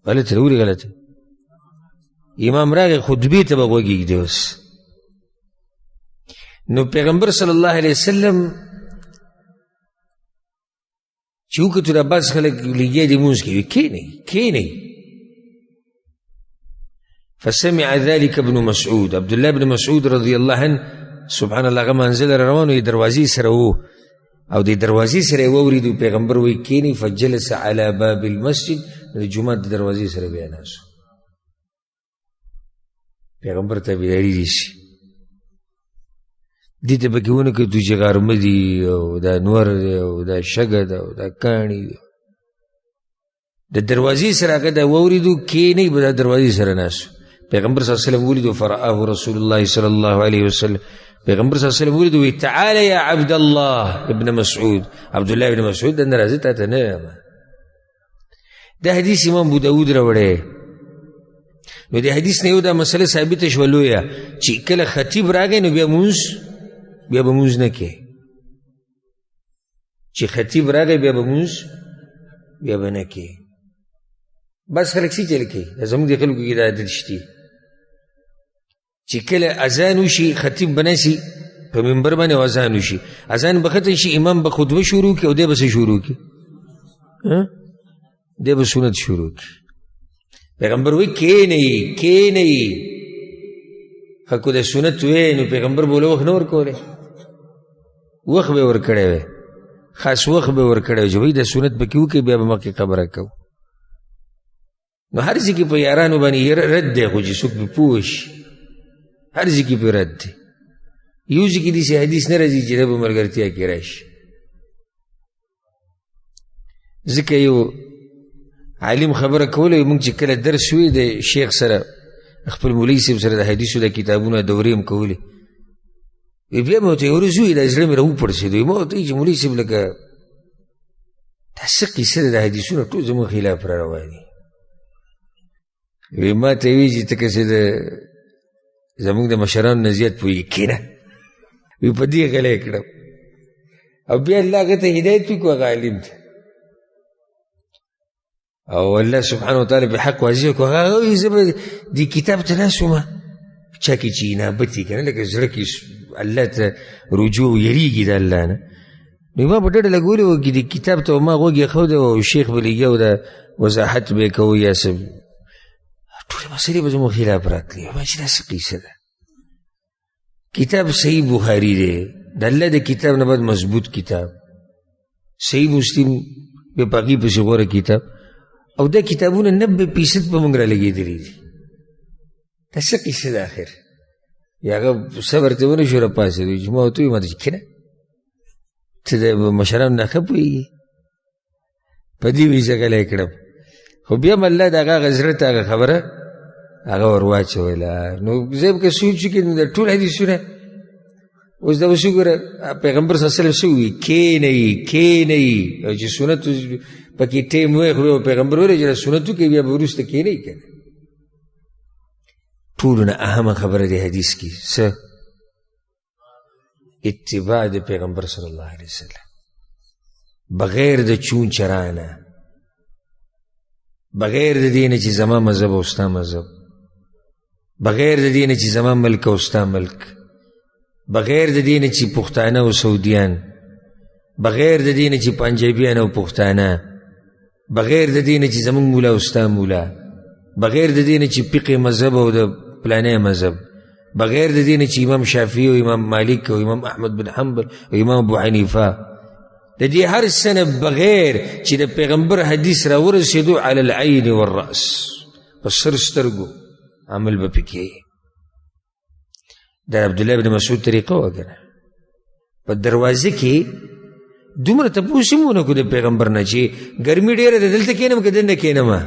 غلطه ده. ولې غلطه؟ امام راغی خطبې ته به غوږ ږدي. اوس نو پیغمبر صلی الله علیه وسلم چې وکتو دا بعض خلک لګیا دي مونځ کوي، کینئ کینئ. فسمع ذلك ابن مسعود، عبدالله بن مسعود رضی الله عنه، سبحان الله، هغه منزل روانو یې دروازې سره وو او د دروازې سره یې واورېدو پیغمبر وایي کینئ. فجلس على باب المسجد، د جومات د دروازې سره بیا ناست. پیغمبر ته بیداري دي شي. دې ته پکې ونکتو چې غرمه دي او دا نور دی او دا شګه ده او دا کاڼي دي. د دروازې سره هغه دا واورېدو کینئ به دا دروازې سره ناست. پیغمبر صلی الله علیه وسلم ولیدو فرآه رسول الله صلی الله علیه وسلم، پیغمبر صلی الله علیه وسلم ولیدو وی تعال یا عبد الله ابن مسعود، عبدالله ابن مسعود دنه راځه تا ته نه یم. دا حدیث امام ابو داود راوړی. نو د حدیث نه یو دا مسله ثابته شوه لویه چې کله خطیب راغی نو بیا به مونځ نه کوې. چې خطیب راغی بیا به نه کوې. بس خلک څه چل کوي؟ زموږ د خلکو کې دا عادت شته چې کله اذان وشي خطیب به ناسي په منبر باندې او اذان وشي، اذان به ختم شي، امام به خطبه شروع کړي او دی به څه شروع کړي؟ دی به سنت شروع کړي. پیغمبر وایي کینئ کینئ. خلکو د سنت وی نو پیغمبر به وخت نه ورکولی، وخت به ورکړی وی، خاص وخت به ورکړی وی چې وایي د سنت پکې وکړي بیا به مخکې خبره کوو. نو هر ځای کې په یارانو باندې رد دی، خو چې څوک پې پوه شي هر ځای کې پې رد دی. یو ځای کې داسې حدیث نه راځي چې دا په ملګرتیا کې راشي. ځکه یو عالم خبره کوله، موږ چې کله درس وی د شیخ سره خپل مولوي صاحب سره د حدیثو د کتابونو دورې هم کولې، بیا مې ورته یو ورځ وویل، زړه مې راوپړسېدو. ما ورته وایي چې مولوي صاحب لکه دا څه قیسه ده، د حدیثونو ټول زموږ خلاف را روان دي. وی ما ته وی چې ته که څه د زموږ د مشرانو نه زیات پوهېږي کښېنه. وی په دې غلی کړم او بیا الله هغه ته هدایت وکړو، هغه عالم ته، او الله سبحانه وتعالی په حق واضح کړو. هغه وایي زه به دې کتاب ته ناست وم، چا کې چې انابت یې که نه لکه زړه کې الله ته رجوع یریږي د الله نه. نو ما په ډډه لګولې وه چې دې کتاب ته ما غوږ ایښودی او شیخ به لګیا او د وضاحت به یې کوو یا څه ټولې مسلې به زموږ خلاف راتلې. ما چې دا څه قیسه ده؟ کتاب صحیح بخاري دی، د الله د کتاب نه بعد مضبوط کتاب، صحیح مسلم بیا په هغې پسې غوره کتاب، او دا کتابونه 90% په موږ را لګېدلي دي. دا څه قیسه ده آخر؟ یا هغه صبر ته ونه شو راپاڅېدو چې ما ورته وویل ما ته چې کښېنه ته د مشرانو نه ښه پوهېږي. په دې وجه غلی کړم. خو بیا هم الله د هغه زړه ته هغه خبره هغه ور واچوله. نو زه به که سوچ وکړم د ټول حدیثونه اوس دا اوس وګوره پیغمبر صلی الله علیه وسلم څه وایي کښېنئ کښېنئ او چې سنت پکې ټیم وایي خو بیا پیغمبر ویلی چې سنت وکړئ بیا به وروسته کښېنئ که نه. ټولو نه اهمه خبره دی حدیث کې څه اتباع د پیغمبر صلی الله علیه وسلم بغیر د چون چرانه، بغیر د دې نه چې زما مذهب او ستا مذهب، بغیر د دې نه چې زما ملک او ستا ملک، بغیر د دې نه چې پښتانه او سعودیان، بغیر د دې نه چې پنجابیان او پښتانه، بغیر د دې نه چې زمونږ مولا او ستا مولا، بغیر د دې نه چې فقه مذهب او د پلانې مذهب، بغیر د دې نه چې امام شافعي او امام مالک او امام احمد بن حنبل او امام ابو حنیفه، د دې هر سنه بغیر چې د پیغمبر حدیث را ورسېدو علی العین والرأس په سر سترګو عمل به پکې. د عبدالله بن مسعود طریقه وګڼه په دروازه کې دومره تپوس هم ونه کړو د پیغمبر نه چې ګرمي ډېره ده دلته کښېنم که دننه کښېنمه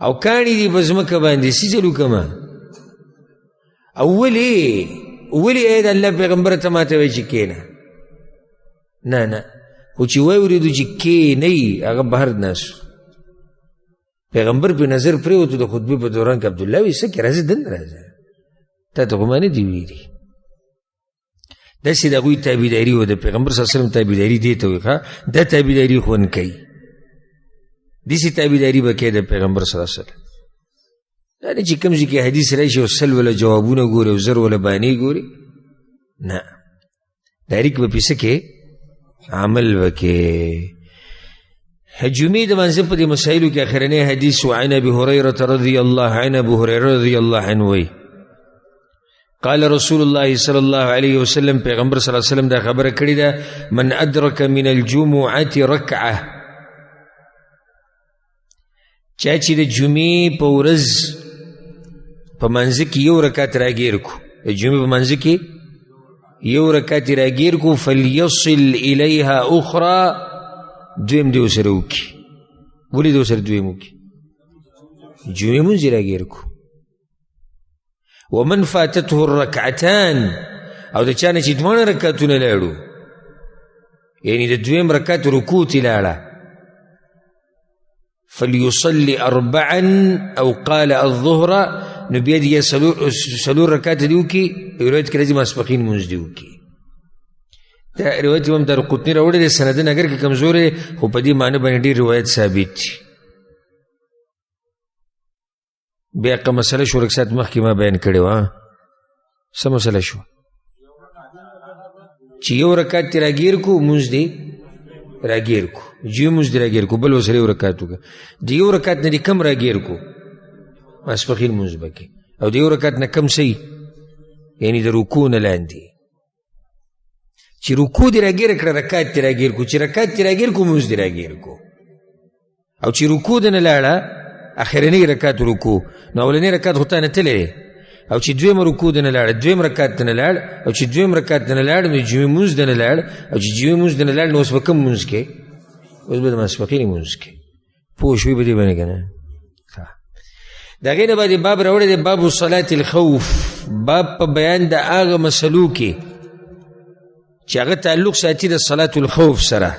او کاڼي دي په ځمکه باندې څه چل وکړمه او ولې ای د الله پیغمبره ته ماته وایي چې کښېنه نه نه خو چې واورېدو چې کښېنئ هغه بهر ناست پیغمبر په نظر پرېوتو د خطبې په دوران کې عبدالله وایي څه کې راځه دننه راځه تا ته خو ما نه دي ویلي. داسې د هغوی تابعداري و د پیغمبر صلی الله علیه وسلم تابعداري دې ته وایي ښه دا تابعداري خوند کوي داسې تابعداري به کوي د پیغمبر صلی الله علیه وسلم. دا نه چې کوم ځای کې حدیث راشي او سل وله جوابونه ګوري او زر وله بانې ګوري نه ډایرکټ به پې څه کې عمل وکړي. جمعې د منځه په دې مسایلو کې اخرنی حدیث وعن ابي هريره رضی الله عنه ابو هريره رضی الله عنه وایي قال رسول الله صلی الله علیه وسلم پیغمبر صلی الله علیه وسلم دا خبره کړې ده من ادرک من الجمعه رکعه چا چې د جمعې په ورځ په منځ کې یو رکعت راګیر کو د جمعې په منځ کې یو رکعت راګیر کو فلیصل الیها اخرى دویم دې ورسره وکړي. ولې دې ورسره دویم وکړي؟ جمعې مونځ یې راګیر کو. ومن فاتته الرکعتان او د چا نه چې دواړه رکعتونه لاړو یعنی د دویم رکعت رکوع تې لاړه فلیصلي اربعا او قال الظهر نو بیا دې څلور رکعت دې وکړي روایت کې راځي ماسپښین مونځ دې وکړي. دا روایت امام دارقطني راوړی دی سندن اگر که کمزوری خو په دې معنی باندې ډېر روایت ثابت دي. بیا که مسله شو لږ ساعت مخکې ما بیان کړې وه څه مسله شو چې یو رکعت دې راګیر کو مونځ دې راګیر کو جمعې مونځ دې راګیر کو بل ورسره یو رکعت وکړه د یو رکعت نه دې کم راګیر کو ماسپښین مونځ به کې او د یو رکعت نه کم صحیح یعنی د رکوع نه لاندې چې رکوع دې راګیر کړه رکعت دې راګیر کو چې رکعت دې راګیر کو مونځ دې راګیر کو او چې رکوع دې نه لاړه اخرنی رکعت رکوع نو اولنی رکعت خو تا نه تللی او چې دویم رکوع دې نه لاړه دویم رکعت دې نه لاړ او چې دویم رکعت دې نه لاړ نو جمعې مونځ دې نه لاړ او چې جمعې مونځ دې نه لاړ نو اوس به کوم مونځ کې اوس به د ماسپښین مونځ کې پوه شوې په دې باندې که نه د هغې نه بعد باب راوړی دی باب صلات الخوف باب په بیان د هغه مسلو کې چې هغه تعلق ساتي د صلات الخوف سره.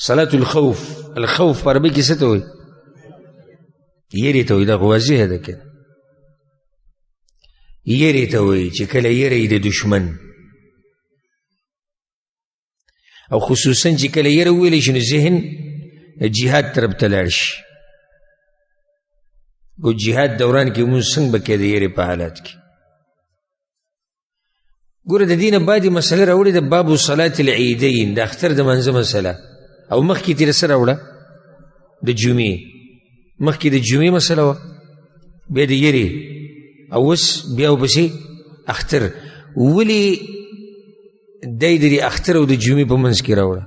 صلات الخوف الخوف په عربي کې څه ته وایي یېرې ته وایي دا خو واضحه ده که یېرې ته وایي چې کله یېره د دشمن او خصوصا چې کله یېره وویلی شي نو ذهن جهاد طرف ته لاړ شي کو جهاد دوران کې مونږ څنګه به کې د یېرې په حالات کې ګوره د دې نه بعدې مسله راوړې د باب صلات العیدین د اختر د منځه مسله او مخکې تېره څه راوړه د جمعې مخکې د جمعې مسله وه بیا د یېرې او اوس بیا ورپسې اختر ولې دی د دې اختر او د جمعې په منځ کې راوړه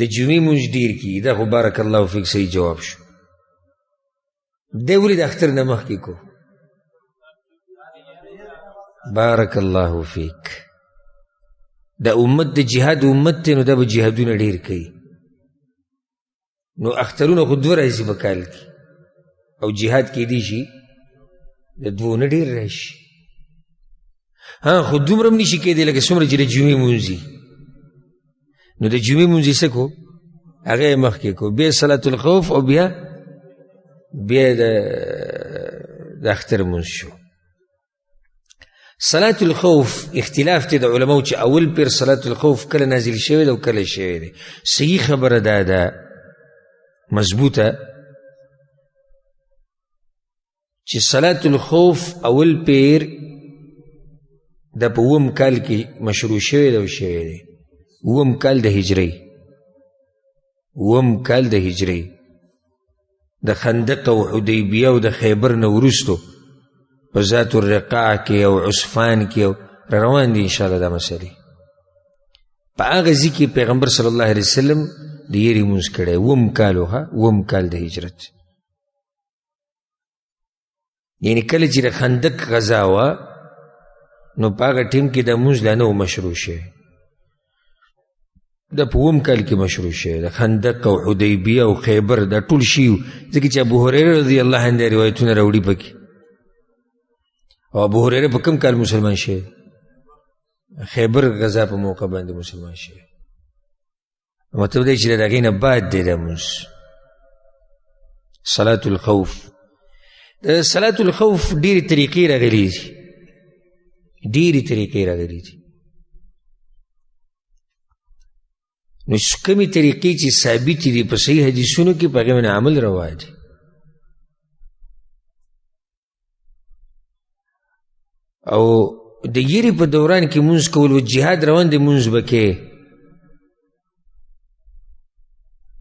د جمعې مونځ ډېر کېږي دا خو بارک الله فیک صحیح جواب شو دی ولې د اختر نه مخکې کو بارک الله فیک دا امت د جهاد امت دی نو دا به جهادونه ډېر کوي نو اخترونه خو 2 راځي په کال کې او جهاد کېدی شي د 2 نه ډېر راشي خو دومره هم نشي کېدی لکه څومره چې د جمعې مونځ نو د جمعې مونځ یې څه کو هغه یې مخکې کو بیا صلات الخوف او بیا د اختر مونځ شو صلات الخوف اختلاف دی د علماو چې اول پیر صلات الخوف کله نازل شوی دی او کله شوی دی صحیح خبره دا ده مضبوطه چې صلات الخوف اول پیر د په 9 کال کې مشروع شوی دی او شوی دی 9 کال د هجري 9 کال د هجري د خندق او حدیبیه او د خیبر نه وروستو په ذات الرقاع کې او عصفان کې روان دي انشاءالله دا مسئلې په هغه ځای کې پیغمبر صلی الله علیه وسلم د یری مونځ کړی 9 کال 9 کال د هجرت یعنی کله چې د خندق غزا وه نو په هغه ټیم کې د مونځ لا نه و مشروع شوی د په 9 کال کې مشروع شوی د خندق او حدیبیه او خیبر دا ټول شي ځکه چې ابو هریره رضی الله عنه روایتونه راوړي پکې او ابو هریره په کوم کال مسلمان شوی خیبر غزا په موقع باندې مسلمان شوی مطلب دی چې د هغې نه بعد دی د مونځ صلات الخوف د صلات الخوف ډېرې طریقې راغلي دي ډېرې طریقې راغلي دي نو کومې طریقې چې ثابتې دي په صحیح حدیثونو کې په هغې باندې عمل روا دی او د یری په دوران کې مونځ کول و جهاد روان دی مونځ به کې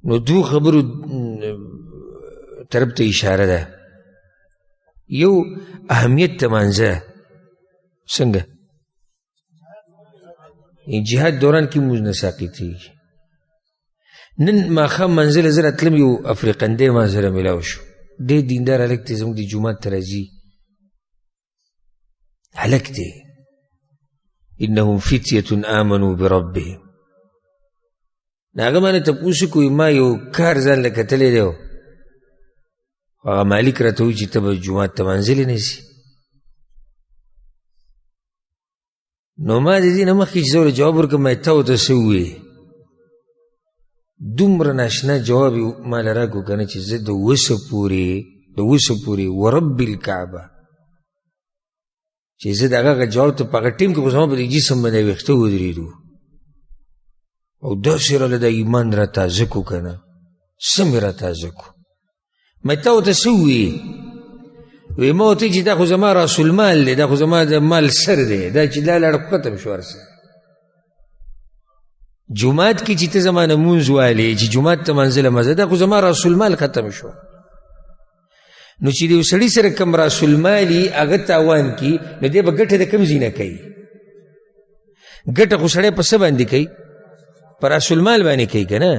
نو 2 خبرو طرف ته اشاره ده یو اهمیت د مانځه څنګه جهاد دوران کې مونځ نه ساقطېږي نن ماښام منزل زه راتلم یو افریقندی ما سره میلاو شو ډېر دیندار هلک دی زموږ د جومات ته راځي هلک دی انهم فتیة آمنوا بربهم هغه مانه تپوس کوي ما یو کار ځان له کتلی دی هغه مالک راته وایي چې ته به جومات ته منزلې نیسي نو ما د دې نه مخکې چې زه ورته جواب ورکړم ما تا ورته څه ووایې دومره ناشنا جواب یې ماله راکړو که نه چې زه د وسه پورې ورب الکعبه چې زه د هغه جواب ته په هغه ټیم کې خو زما په دې جسم باندې ویښته ودرېدو او داسې راله دا ایمان را تازه کړو که نه څه مې را تازه کړو ما تا ورته څه ووایې وی ما ورته چې دا خو زما راس المال دی دا خو زما د مال سر دی دا چې دا لاړه ختم شو هر څه جومات کې چې ته زما نه مونځ والې چې جومات ته منزله مزه دا خو زما راس المال ختم شو نو چې د یو سړي سره کم راس المال یي هغه تاوان کي نو دی به ګټه د کوم ځای نه کوي ګټه خو سړی په څه باندې کوي په راس المال باندې کوي که نه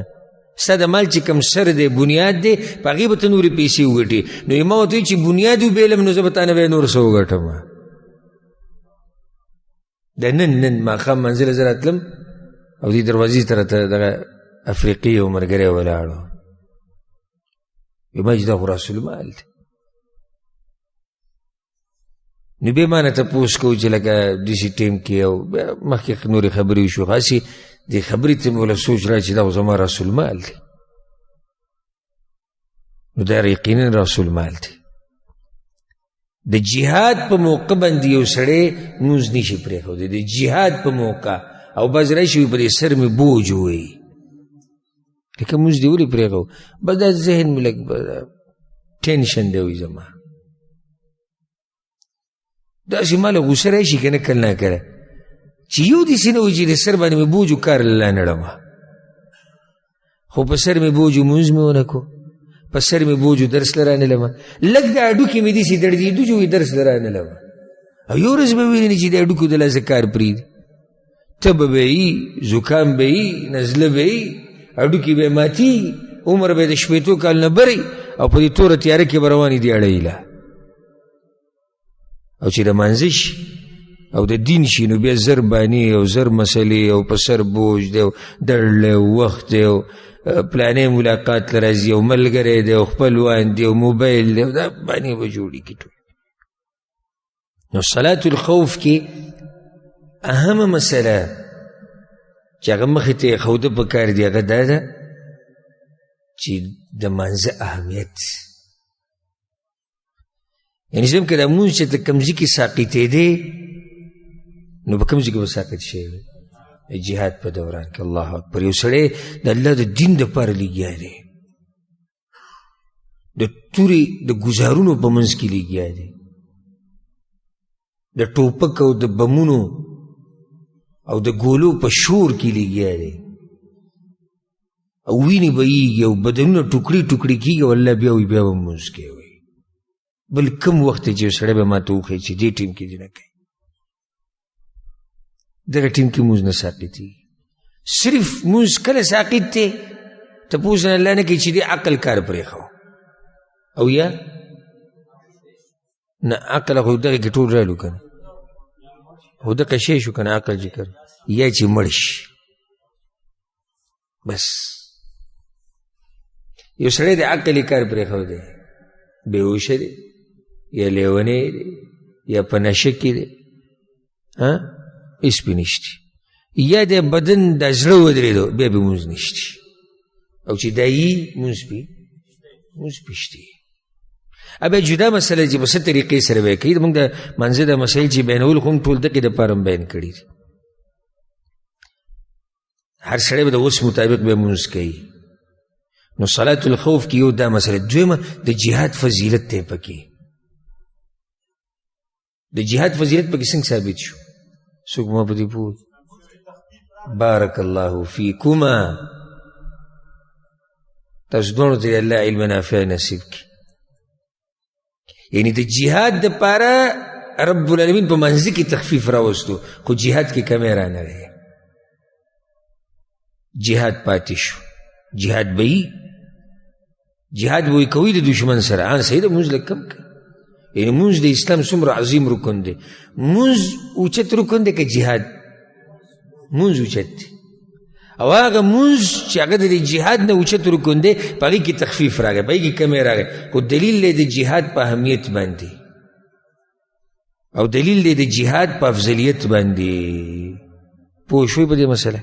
ستا د مال چې کم سر دی بنیاد دی په هغې به ته نورې پیسې وګټې نو ما ورته وایي چې بنیاد وبېلم نو زه به تا نه بیا نور څه وګټم د نن ماښام منزله زه راتلم او دې دروازې ته راته دغه افریقي یو ملګری ولاړو وایي ما چې دا خو راس المال دی نو بیا ما نه تپوس کوو چې لکه داسې ټیم کې او مخکې نورې خبرې وشو خاصې دې خبرې ته مې وله سوچ را چې دا خو زما راس المال دی نو دا یقینا راس المال دی د جهاد په موقع باندې یو سړی مونځ نشي پرېښودی د جهاد په موقع او بعض راشي په دې سر مې بوج ووایي لکه مونځ دې ولې پرېښو بس دا ذهن مې لږ ټینشن دی وایي زما داسې ما له غوسه راشي که نه کله ناکله چې یو داسې نه وایي چې د سر باندې مې بوج و کار له نړمه خو په سر مې بوج و مونځ مې ونه کړو په سر مې بوج و درس له رانلمه لږ د هډوکې مې داسې دړدېدو چې وایي درس له رانلمه او یو ورځ به وینې چې د هډوکو د لاسه کار پرېږدي تبه به یي زکام به یي نزله به یي هډوکي به یې ماتېږي عمر به یې د 15 کال نه بری او په دې توره تیاره کې به روانې دي اړهیله او چې د مانځه شي او د دین شي نو بیا زر باني او زر مسلې او په سر بوج دی او دړل او وخت دی او پلانې ملاقات لراځي او ملګری دی او خپلوان دی او موبایل دی او دا باني به جوړېږي ټول. نو صلاة الخوف کې اهمه مسله چې هغه مخې ته یې ښوده پکار دي هغه دا ده چې د مانځه اهمیت. یعنې زم که دا مونځ چې ته کوم ځای کې ساقطېدې نو په کوم ځای کې به ساقط شوی جهاد په دوران کې. الله اکبر. یو سړی د الله د دین دپاره لګیا دی، د تورې د ګزارونو په منځ کې لګیا دی، د ټوپک او د بمونو او د ګولو په شور کې لګیا دی او وینې بهیږي او بدنونه ټوکړي ټوکړي کېږي او الله بیا وایي بیا به مونځ کوئ. بل کم وخت چې یو سړی به ما ته وښیي چې دې ټیم کې دې نه کوي، دغه ټیم کې مونځ نه ساقطېږي. صرف مونځ کله ساقط دی تپوس نه الله نه کوي چې دې عقل کار پرېښو او یا نه عقل خو دغه کې ټول رالو که نه خو دغه شی شو که نه عقل چې کړ یا چې مړ شي بس. یو سړی د عقل کار پرېښو دی، بېهوشه دی یا لیونی دی یا په نشه کې دی، هېڅ پې نشته، یا د بدن د زړه ودرېدو بیا به مونځ نشته او چې دا یي مونځ پې شته. بیا جدا مسله چې په څه طریقې سره به یې کوي. موږ د منځه د مسایل چې بیانول خو هم ټول دقې دپاره هم بیان کړي دي. هر سړی به د وس مطابق به مونځ کوي. نو صلاة الخوف کې یو دا مسله. دویمه د جهاد فضیلت دی پکې. د جهاد فضیلت پکې څنګه ثابت شو؟ څوک ما په دې پوه؟ بارک الله فیکما. تاسو دواړو ته الله علم نافع نصیب کړي. یعنی د جهاد دپاره رب العالمین په منځ کې تخفیف راوستو خو جهاد کې کمی رانه دی. جهاد پاتې شو. جهاد به یي جهاد به کوي د دشمن سره. صحیح ده مونځ لږ کم کوي. یعنی مونځ د اسلام څومره عظیم رکن دی. مونځ اوچت رکن دی که جهاد؟ مونځ اوچت دی او هغه مونځ چې هغه د جهاد نه اوچت رکن دی په هغې کې تخفیف راغی، په هغې کې کمی راغی خو دلیل دی د جهاد په اهمیت باندې او دلیل دی د جهاد په افضلیت باندې. پوه شوی په دې مسله؟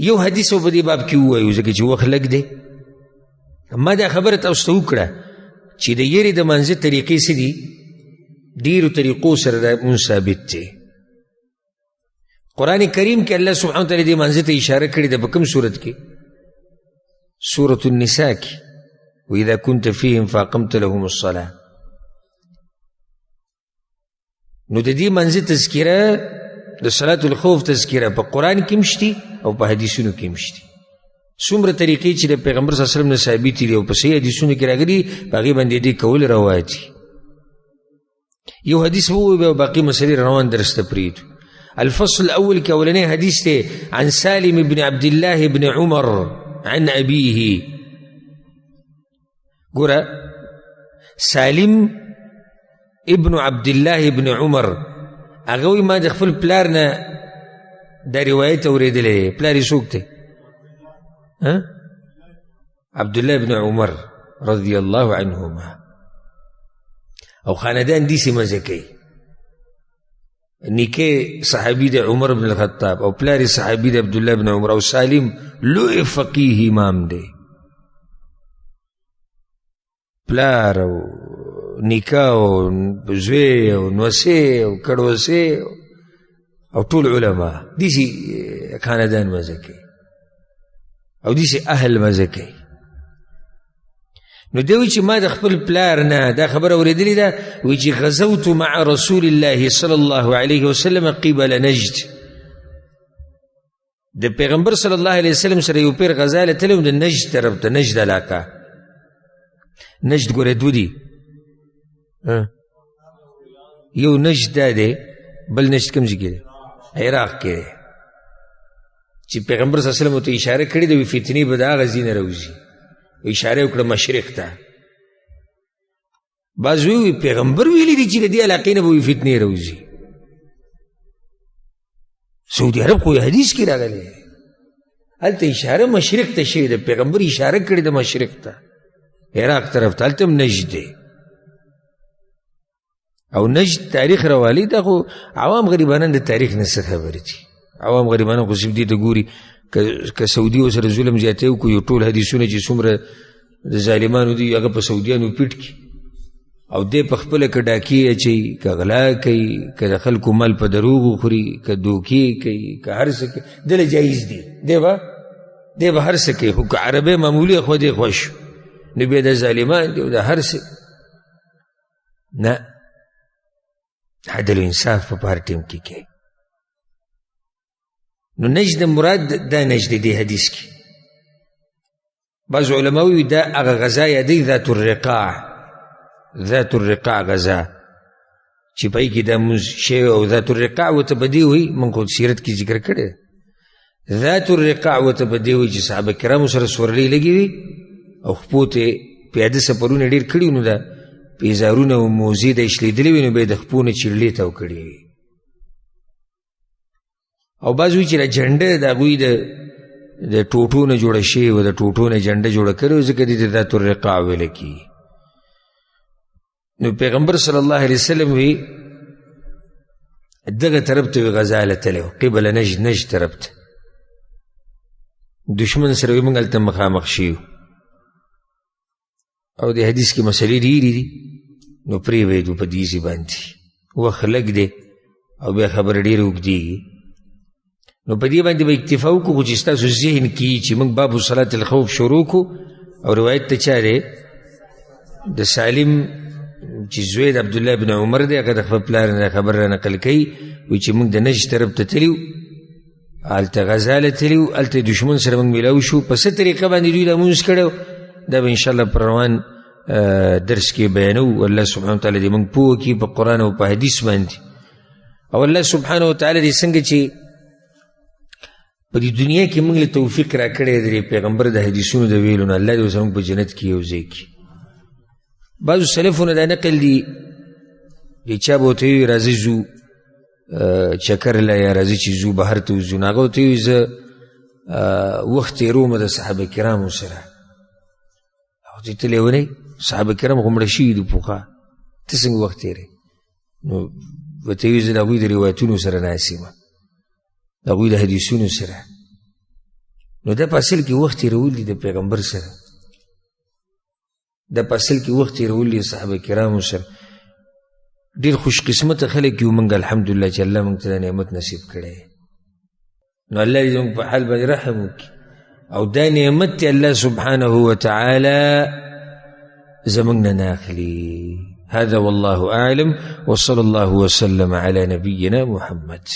یو حدیث او په دې باب کې ووایو ځکه چې وخت لږ دی. ما دا خبره تاسو ته وکړه چې د یېرې د منځه طریقې څه دي؟ ډېرو طریقو سره دا مونځ ثابت دی. قرآن کریم کې الله سبحانه وتعالی دې منځه ته اشاره کړې ده په کوم صورت کې؟ سورة النساء کې وإذا كنت فيهم فأقمت لهم الصلاة. نو د دې منځه تذکره د صلاة الخوف تذکره په قرآن کې هم شتي او په حدیثونو کې هم شتي. څومره طریقې چې د پیغمبر صلی الله علیه وسلم نه ثابتې دي او په صحیح حدیثونو کې راغلي په هغې باندې دې کول روا دي. یو حدیث ووایو او باقي مسلې روان درس ته پرېږدو. الفصل الأول کې اولنی حدیث دی عن سالم بن عبد الله بن عمر عن أبيه. ګوره سالم ابن عبد الله بن عمر هغه وایي ما د خپل پلار نه دا روایت اورېدلی. پلار یې څوک دی؟ عبد الله بن عمر رضی الله عنهما. او خاندان دیسې مزه کوي. نیکه صحابي د عمر بن الخطاب او پلار صحابي د عبد الله بن عمر او سالم لوی فقيه امام دی. پلار او نیکه او زوی او نوسې او کړوسې او ټول علما دیسې خاندان مزه کوي او دیسې اهل مزه کوي. نو دوی چې ما د خپل پلار نه دا خبره اورېدلې ده وایي چې غزوت مع رسول الله صلی الله علیه وسلم قبل نجد. د پیغمبر صلی الله علیه وسلم سره یو پیر غزا له تللی د نجد طرف ته. نجد علاقه نجد ګورې دوه دي. یو نجد دا دی بل نجد کوم ځای کې دی؟ عراق کې دی چې پیغمبر صلی الله علیه وسلم ته اشاره کړې ده وي فتنې به د هغه ځای نه راوځي. اشاره وکړه مشرق ته. بعض وی پیغمبر ویلی دی چې د دې علاقې نه به فتنې راوځي. سعودي عرب خو حدیث کې راغلی هلته اشاره مشرق ته شوې ده پیغمبر اشاره کړې ده مشرق ته عراق طرف ته هلته هم نجد دی او نجد تاریخ راوالی دا خو عوام غریبانان د تاریخ نه څه خبرې دي عوام غریبانان خو صرف دې ته ګوري که سعودي ورسره ظلم زیاتی وکړو یو ټول حدیثونه چې څومره د ظالمانو دي هغه په سعودیانو پیټ کړي او دې په خپله که ډاکې اچوي که غلا کوي که د خلکو مال په دروغو خوري که دوکې کوي که هر څه کوي دله جایز دي دی به هر څه کوي خو که عربی معمولي خو دې خوښ نو بیا د ظالمان دي او د هر څه نه عدل و انصاف په هر ټیم کې کوي نو نجد مراد دا نجد دی حدیث کې بعض علماوی دا هغه غذا یادی ذات الرقاع غذا چې پای کې دا مونځ شی او ذات الرقاع ورته په دې وایي موږ خو سیرت کې ذکر کړی ذات الرقاع ورته په دې وایي چې صحابه کرامو سره سورلۍ لګې وي او خپو ته پیاده سفرونه ډېر کړي نو دا پیزارونه او موزې د اشلیدلې وي نو به یې د خپو نه چیرلې تاو کړي وي او بعض وایي چې دا جنډه د هغوی د ټوټو نه جوړه شوې وه د ټوټو نه جنډه جوړه کړې وه ځکه دې ته ذات الرقاع ویله کېږي نو پیغمبر صلی الله علیه وسلم وی دغه طرف ته غزا لتلی قبل نجد طرف ته دشمن سره وی موږ هلته مخامخ شیو او د حدیث کې مسلې ډېرې دي نو پرېویدو په دې ځای باندې وخت لږ دی او بیا خبره ډېره اوږدېږي نو په دې باندې به اکتفا وکړو خو چې ستاسو ذهن کې چې موږ باب صلات الخوف شروع کړو او روایت ته چا دی د سالم چې زوی د عبدالله بن عمر دی هغه د خپل پلار نه خبر را نقل کوي وایي چې موږ د نجد طرف ته تلي وو هلته غزا له تلي وو هلته دشمن سره موږ میلاو شو په څه طریقه باندې دوی لمونځ کړی دا به انشاءالله په روان درس کې بیانو الله سبحانه وتعالی دې موږ پوه کړي په قرآن او په حدیث باندې او الله سبحانه وتعالی دې څنګه چې په دې دنیا کې موږ له توفیق را کړی دی پیغمبر د حدیثونو د ویلو نه الله دې اوس موږ په جنت کې یو ځای کړي بعضو سلفونه دا نقل دي چې چا به ورته وي راځئ ځو چکر له یا راځئ چې ځو بهر ته وځو نو هغه ورته وي زه وخت تېرومه د صحابه کرامو سره او چې ته لیونی صحابه کرام خو مړه شوي دي پخوا ته څنګه وخت تېروې نو ورته وي زه د هغوی د روایتونو سره ناست یم د هغوی د حدیثونو سره نو دا په اصل کې وخت تېرول دي د پیغمبر سره دا په اصل کې وخت تېرول دي صحابه کرامو سره ډېر خوش قسمته خلک یو موږ الحمدلله چې الله موږ ته دا نعمت نصیب کړی نو الله دې زموږ په حال باندې رحم وکړي او دا نعمت دی الله سبحانه وتعالی زموږ نه نه اخلي هذا والله أعلم وصلى الله وسلم على نبينا محمد